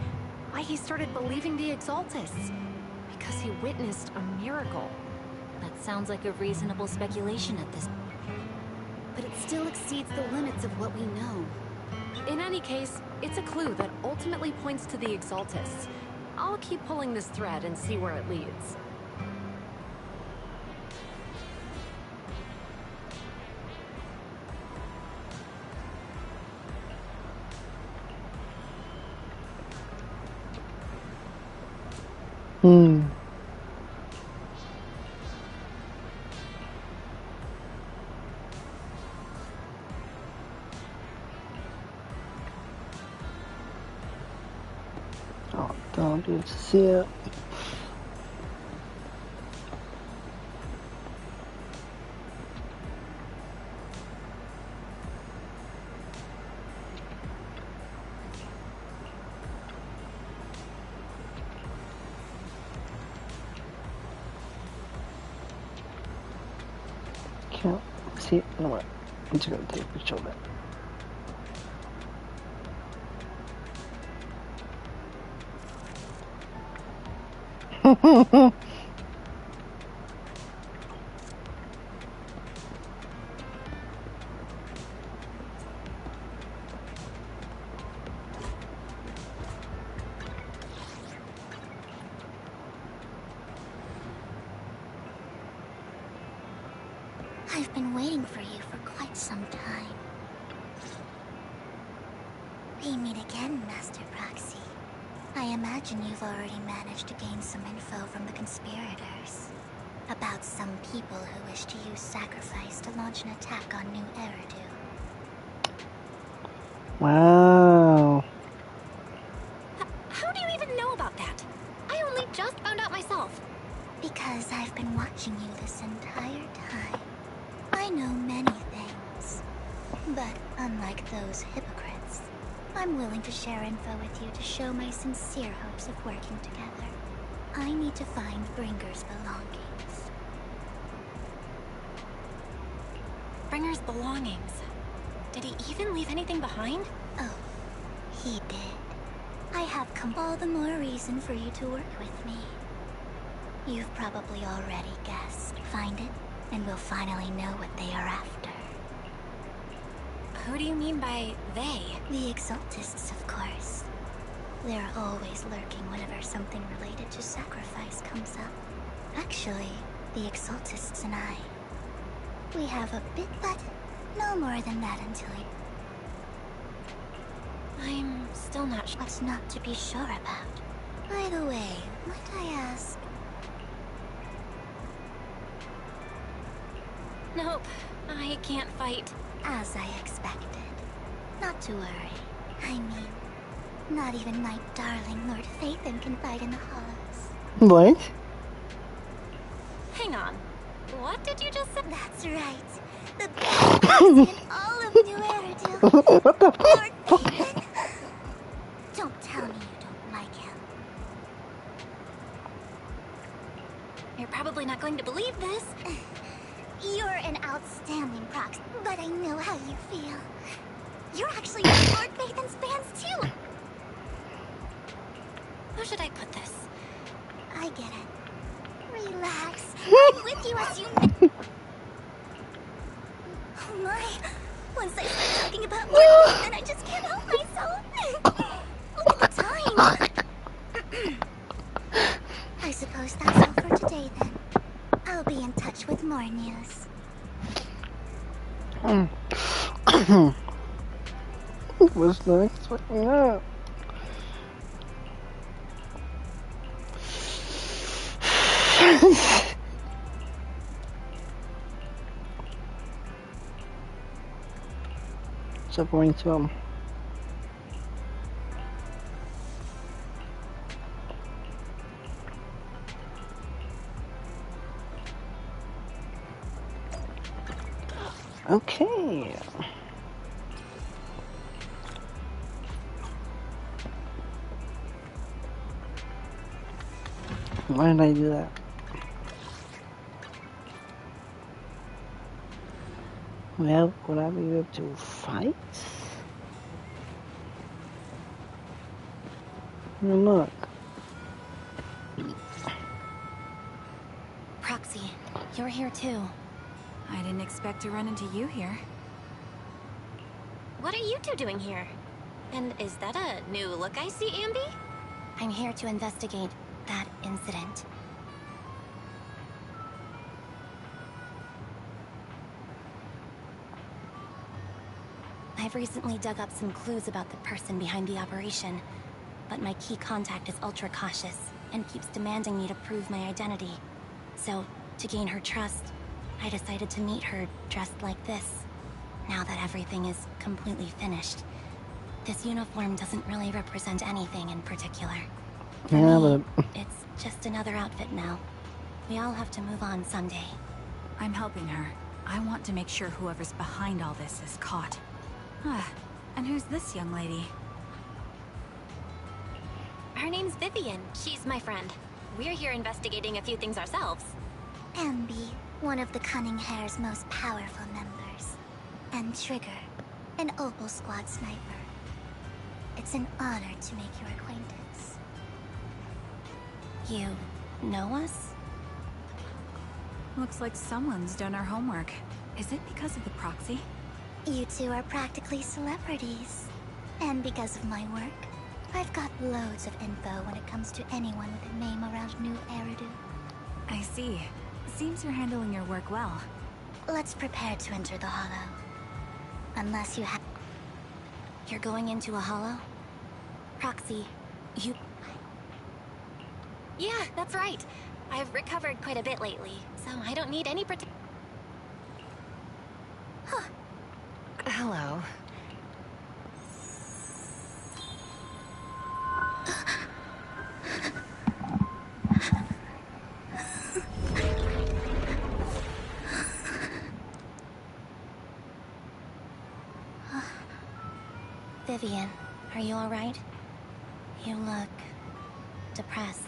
Why he started believing the Exaltists. Because he witnessed a miracle. That sounds like a reasonable speculation at this. But it still exceeds the limits of what we know. In any case, it's a clue that ultimately points to the Exaltists. I'll keep pulling this thread and see where it leads. Oh, don't you see it? Can't see it. No, what? I'm just gonna take a picture of it. I've been waiting for you for quite some time. We meet again, Master Proxy. I imagine you've already managed to gain some info from the conspirators. About some people who wish to use sacrifice to launch an attack on New Eridu. Wow. How do you even know about that? I only just found out myself. Because I've been watching you this entire time. I know many things. But unlike those hypocrites, I'm willing to share info with you to show my sincere hopes of working together. I need to find Bringer's belongings. Bringer's belongings. Did he even leave anything behind? Oh, he did. I have come all the more reason for you to work with me. You've probably already guessed. Find it, and we'll finally know what they are after. Who do you mean by they? The Exaltists, of course. They're always lurking whenever something related to sacrifice comes up. Actually, the Exaltists and I, we have a bit, but no more than that until you... I'm still not sure. What's not to be sure about? By the way, might I ask... Nope, I can't fight. As I expected. Not to worry. I mean, not even my darling Lord Phaethon can fight in the Hollows. What? Hang on. What did you just say? That's right. The best person in all of New Eridu. What the Lord Phaethon. Don't tell me you don't like him. You're actually Lord Vathan's fans too! How should I put this? I get it. Relax. I'm with you as you... Oh my. Once I start talking about Morpheus, then I just can't help myself. Look at the time. I suppose that's all for today then. I'll be in touch with more news. Was not expecting that. So going to okay. Why did I do that? Well, would I be able to fight? Look. Proxy, you're here too. I didn't expect to run into you here. What are you two doing here? And is that a new look I see, Ambi? I'm here to investigate that incident. I've recently dug up some clues about the person behind the operation, but my key contact is ultra cautious and keeps demanding me to prove my identity. So, to gain her trust, I decided to meet her dressed like this. Now that everything is completely finished, this uniform doesn't really represent anything in particular. For me, it's just another outfit now. We all have to move on someday. I'm helping her. I want to make sure whoever's behind all this is caught. And who's this young lady? Her name's Vivian. She's my friend. We're here investigating a few things ourselves. Ambi, one of the Cunning Hair's most powerful members. And Trigger, an Opal Squad sniper. It's an honor to make your acquaintance. You know us? Looks like someone's done our homework. Is it because of the proxy? You two are practically celebrities. And because of my work, I've got loads of info when it comes to anyone with a name around New Eridu. I see. Seems you're handling your work well. Let's prepare to enter the Hollow. Unless you have... You're going into a Hollow? Proxy, you... Yeah, that's right. I've recovered quite a bit lately, so I don't need any protection. Huh. Hello. Vivian, are you alright? You look... depressed.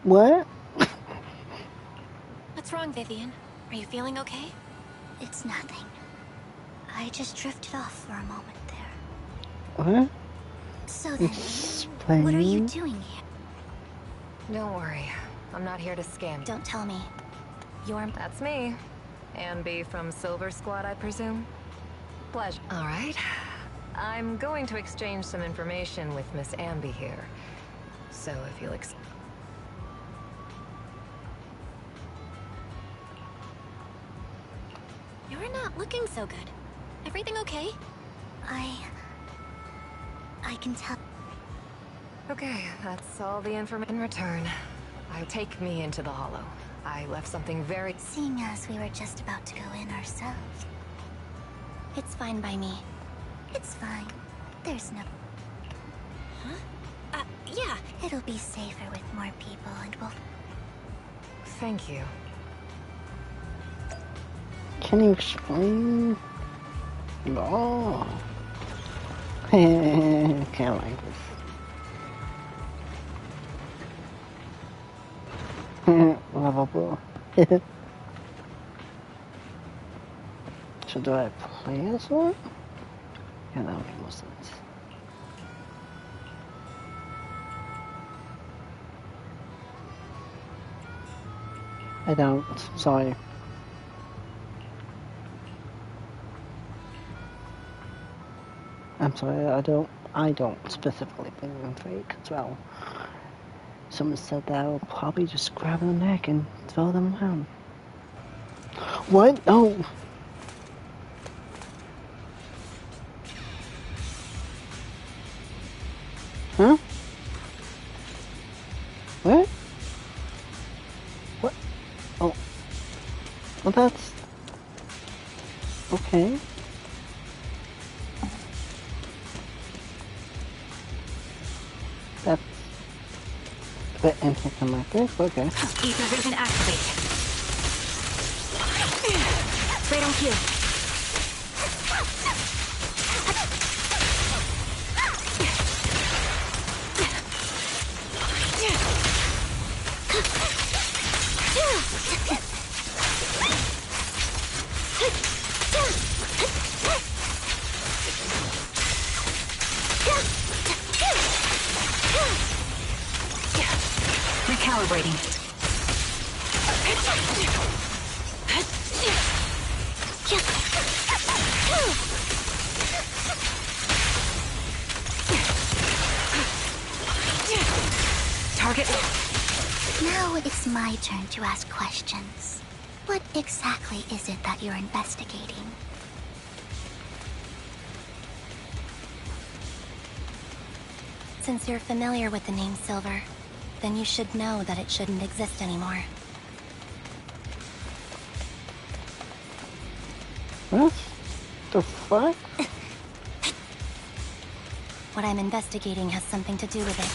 What? What's wrong, Vivian? Are you feeling okay? It's nothing. I just drifted off for a moment there. What? So then, what are you doing here? Don't worry. I'm not here to scam. Don't tell me. You're... That's me. Ambi from Silver Squad, I presume? Pleasure. Alright. I'm going to exchange some information with Miss Ambi here. So if you'll You're not looking so good. Everything okay? I can tell. Okay, that's all the information. In return, take me into the Hollow. I left something very... Seeing as we were just about to go in ourselves. It's fine by me. It's fine. There's no... Huh? Yeah. It'll be safer with more people and we'll... Thank you. Can you explain? No. Can't like this. Lovable. So do I play as one? Yeah, that would make more sense. I don't. Sorry. I'm sorry, I don't specifically think them fake as well. Someone said that I will probably just grab their neck and throw them around. What? No! Huh? What? What? Oh. Well, that's... okay. That's a bit anticlimactic, but okay. Ether vision activate. Right on cue. Recalibrating. Target. Now it's my turn to ask questions. What exactly is it that you're investigating? Since you're familiar with the name Silver, then you should know that it shouldn't exist anymore. What the fuck? What I'm investigating has something to do with it.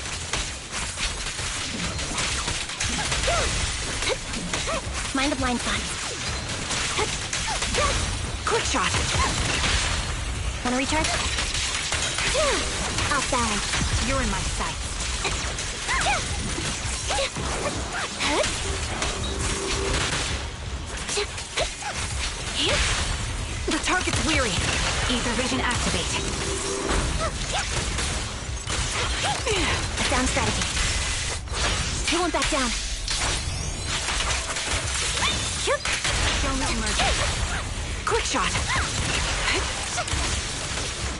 Mind the blind spot. Quick shot. Wanna recharge? Off balance. You're in my sight. The target's weary. Ether vision activate. A sound strategy. He won't back down. Don't emerge. Quick shot.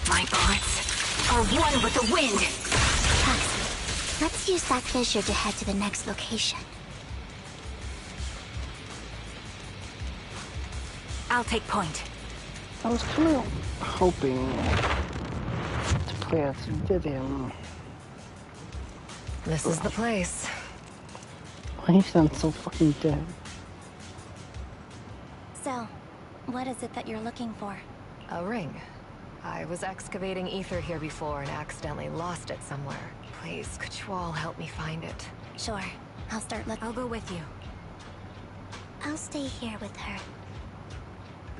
My bullets are one with the wind. Tux, let's use that fissure to head to the next location. I'll take point. I was kind of hoping to play as Vivian. This is the place. Why you sound so fucking dead? So, what is it that you're looking for? A ring. I was excavating ether here before and accidentally lost it somewhere. Please, could you all help me find it? Sure. I'll start looking. I'll go with you. I'll stay here with her.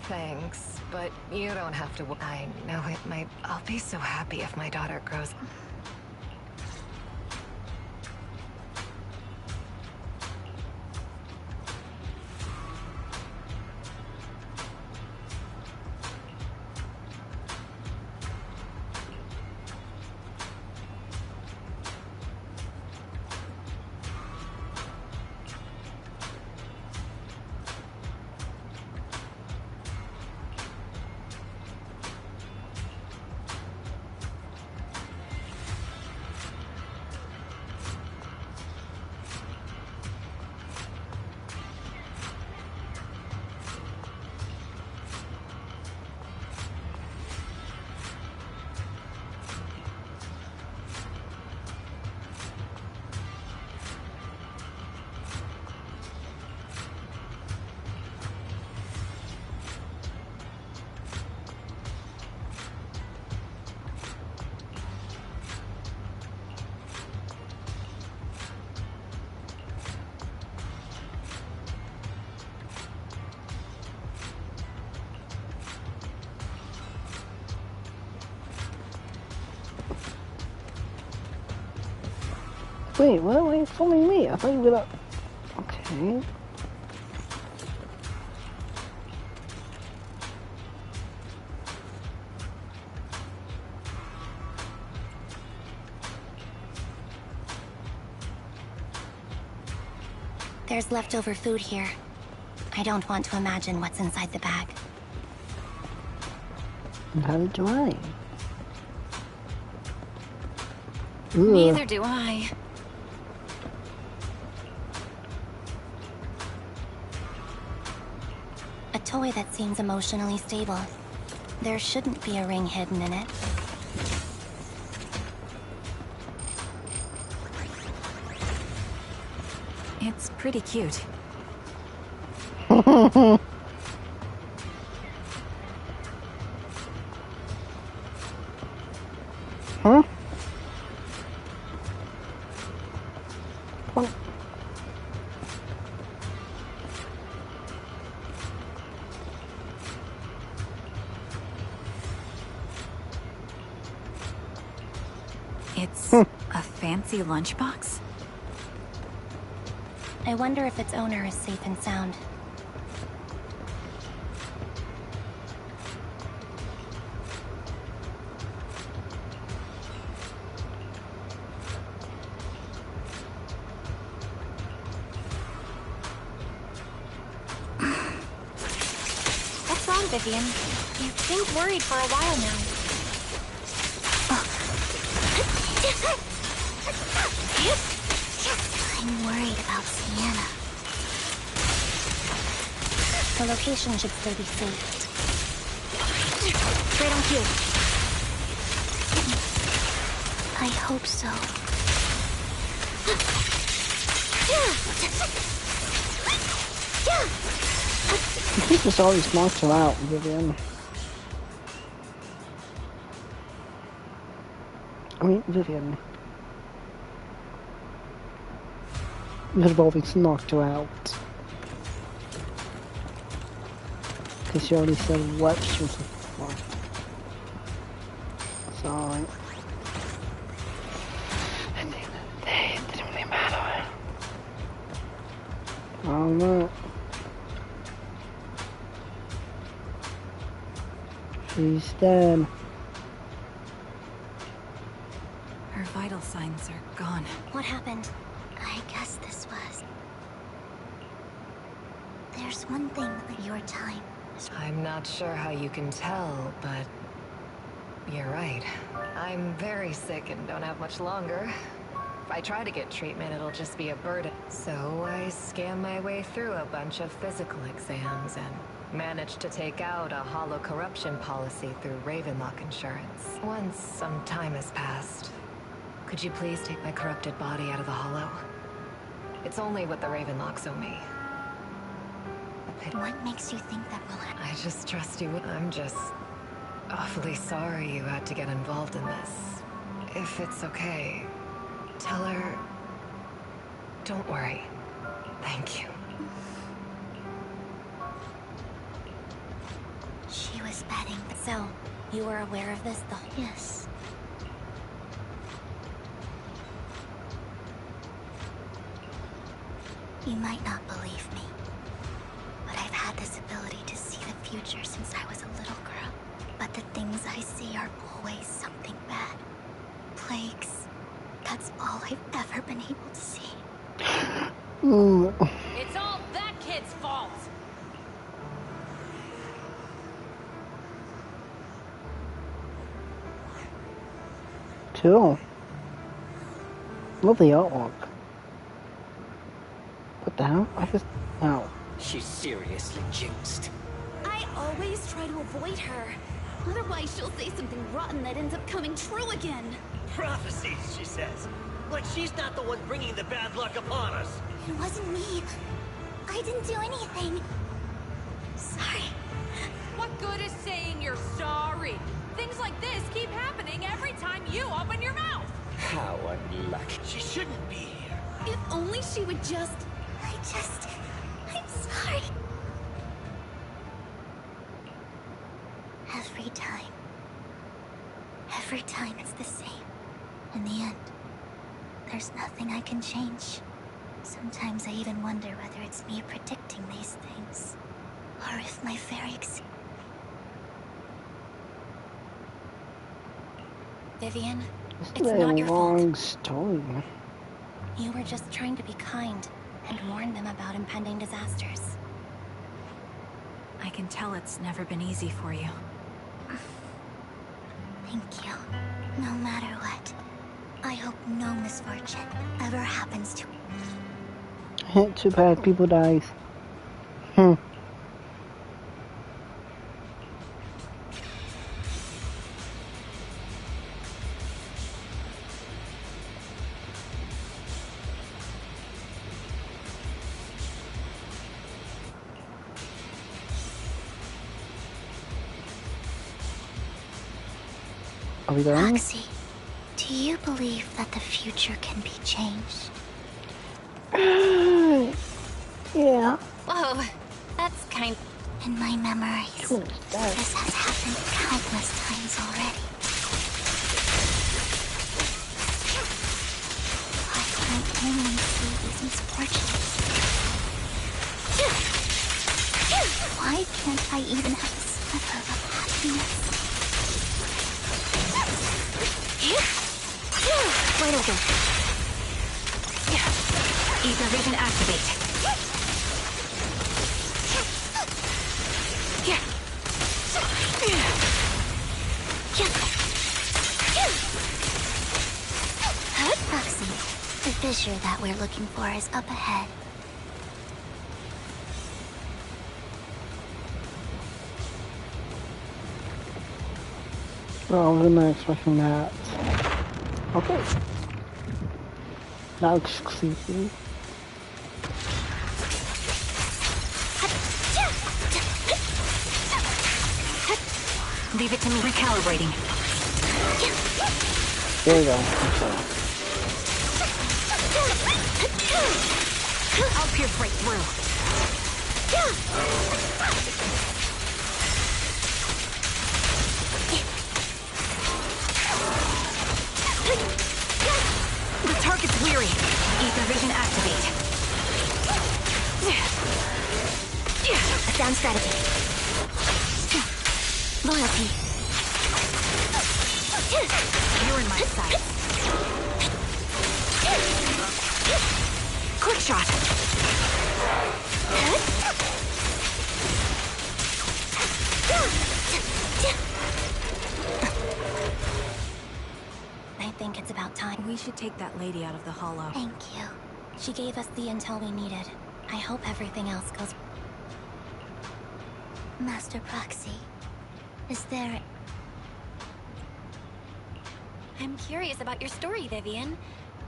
Thanks, but you don't have to. I know it might. I'll be so happy if my daughter grows. Wait, why are you following me? I thought you were like... Okay. There's leftover food here. I don't want to imagine what's inside the bag. Neither do I. Neither do I. A toy that seems emotionally stable. There shouldn't be a ring hidden in it. It's pretty cute. Huh? It's a fancy lunchbox? I wonder if its owner is safe and sound. What's wrong, Vivian? You've seemed worried for a while now. I'm worried about Sienna. The location should still be safe. Straight on cue. I hope so. I think this always knocked her out, Vivian. Vivian. You could have always knocked her out. Because she already said what she was looking for. It's alright. At the end of the day, it didn't really matter. Alright. She's dead. Her vital signs are gone. What happened? I guess this was... There's one thing that your time is... I'm not sure how you can tell, but you're right. I'm very sick and don't have much longer. If I try to get treatment, it'll just be a burden. So I scam my way through a bunch of physical exams and managed to take out a hollow corruption policy through Ravenlock Insurance. Once some time has passed, could you please take my corrupted body out of the hollow? It's only what the Ravenlocks owe me. What makes you think that will happen? I just trust you. I'm just awfully sorry you had to get involved in this. If it's okay, tell her... Don't worry. Thank you. She was betting. So, you were aware of this the whole... Yes. You might not believe me, but I've had this ability to see the future since I was a little girl. But the things I see are always something bad. Plagues. That's all I've ever been able to see. It's all that kid's fault! Cool. Love the artwork. What the hell? I just... Oh. She's seriously jinxed. I always try to avoid her. Otherwise, she'll say something rotten that ends up coming true again. Prophecies, she says. Like she's not the one bringing the bad luck upon us. It wasn't me. I didn't do anything. Sorry. What good is saying you're sorry? Things like this keep happening every time you open your mouth. How unlucky. She shouldn't be here. If only she would just... I'm sorry. Every time it's the same. In the end, there's nothing I can change. Sometimes I even wonder whether it's me predicting these things, or if my very Vivian, This it's is a not your fault. long story. You were just trying to be kind. and warn them about impending disasters. I can tell it's never been easy for you. Thank you. No matter what, I hope no misfortune ever happens to... Too bad people dies. Are we done? Roxy, do you believe that the future can be changed? Yeah. Whoa, that's kind... In my memories, this has happened countless times already. Why could I only see these misfortunes? Why can't I even have a sliver of happiness? Wait, okay. Ether vision activate. Roxy, the fissure that we're looking for is up ahead. Well, I wasn't expecting that. Okay. Now exclusive. Leave it to me. Recalibrating. There we go. Okay. I'll pierce right through. The target's weary. Ether vision activate. Sound strategy. Loyalty. You're in my sight. Quick shot. I think it's about time. We should take that lady out of the hollow. Thank you. She gave us the intel we needed. I hope everything else goes... Master Proxy, is there... I'm curious about your story, Vivian,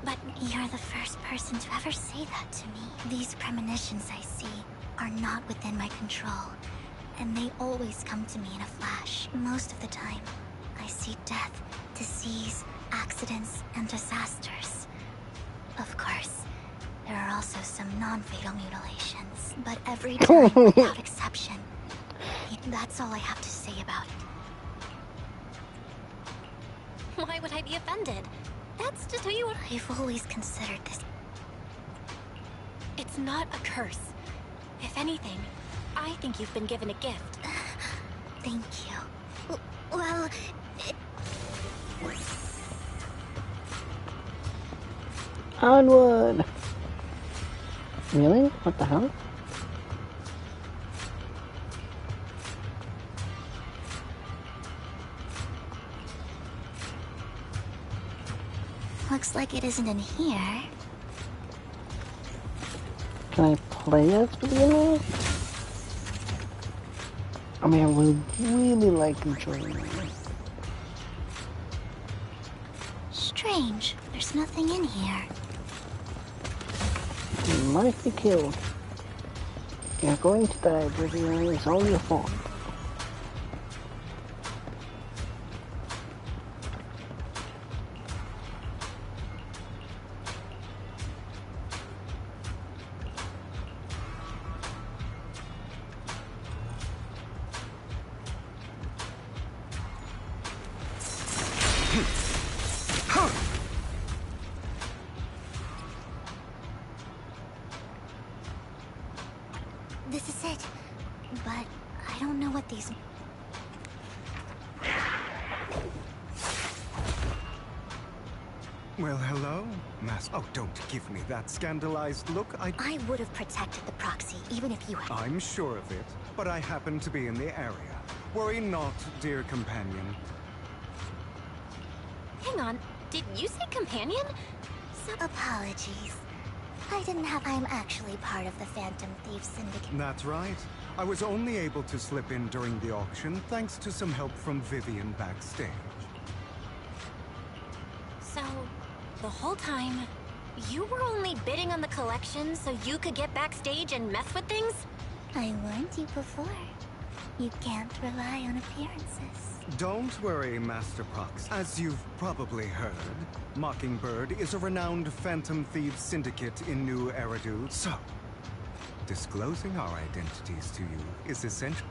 but... You're the first person to ever say that to me. These premonitions I see are not within my control, and they always come to me in a flash. Most of the time, I see death, disease, accidents, and disasters. Of course, there are also some non-fatal mutilations, but every time, without exception, that's all I have to say about it. Why would I be offended? That's just who you are. I've always considered this. It's not a curse. If anything, I think you've been given a gift. Thank you. Well... Onward! Really? What the hell? Looks like it isn't in here. Can I play as beginner? I mean, I would really like controlling it. Strange. There's nothing in here. You might be killed. You're going to die, Vivian. It's all your fault. This is it. But I don't know what these... Well, hello, Master. Oh, don't give me that scandalized look. I would have protected the proxy, even if you had... I'm sure of it, but I happen to be in the area. Worry not, dear companion. Hang on, did you say companion? Apologies. I didn't have... I'm actually part of the Phantom Thieves Syndicate. That's right. I was only able to slip in during the auction thanks to some help from Vivian backstage. So, the whole time, you were only bidding on the collection so you could get backstage and mess with things? I warned you before. You can't rely on appearances. Don't worry, Master Prox. As you've probably heard, Mockingbird is a renowned Phantom Thieves syndicate in New Eridu. So, disclosing our identities to you is essential.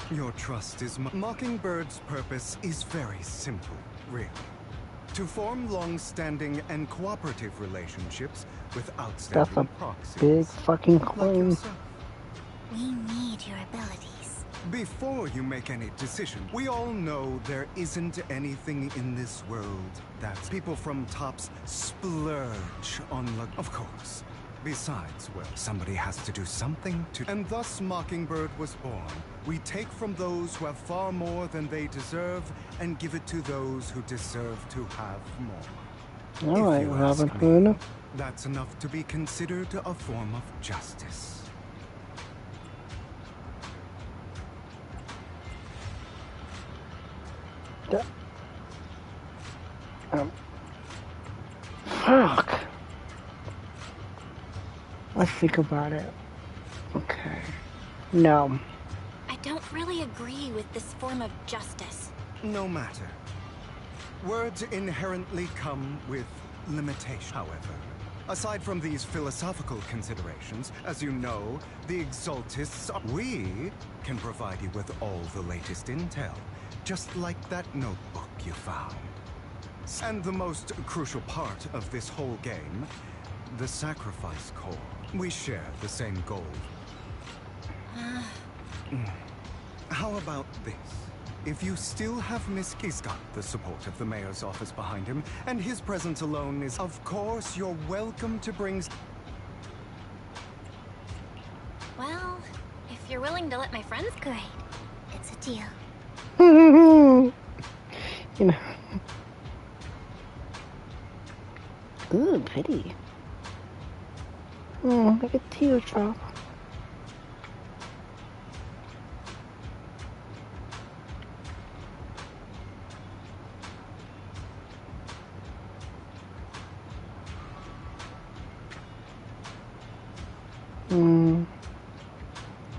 Your trust is... Mockingbird's purpose is very simple, really. To form long-standing and cooperative relationships with outstanding proxies. That's a big fucking claim. We need your abilities. Before you make any decision, we all know there isn't anything in this world that people from Tops splurge on luck. Of course. Besides, well, somebody has to do something to... And thus Mockingbird was born. We take from those who have far more than they deserve and give it to those who deserve to have more. Alright, Robin Hood. That's enough to be considered a form of justice. Fuck. Let's think about it. Okay. No. I don't really agree with this form of justice. No matter. Words inherently come with limitation, however. Aside from these philosophical considerations, as you know, the Exaltists, we can provide you with all the latest intel, just like that notebook you found. And the most crucial part of this whole game, the sacrifice core. We share the same goal. How about this? If you still have he's got the support of the mayor's office behind him, and his presence alone is... Of course, you're welcome to bring... Well, if you're willing to let my friends... Great. It's a deal. You know. Ooh, pretty. Oh, like a teardrop.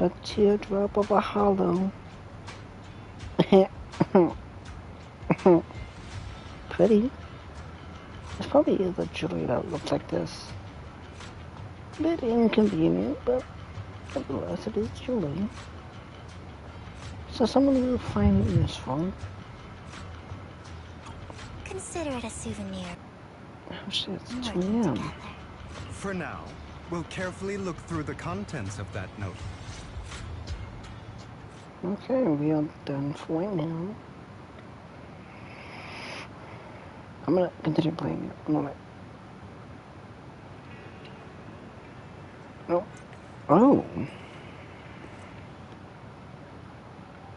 A teardrop of a hollow. Pretty. This probably is a jewelry that looks like this. A bit inconvenient, but nevertheless it is jewelry. So someone will find it useful. Consider it a souvenir. Oh shit, it's 2 a.m. For now, we'll carefully look through the contents of that note. Okay, we are done for right now. I'm gonna continue playing it. No, oh. Oh.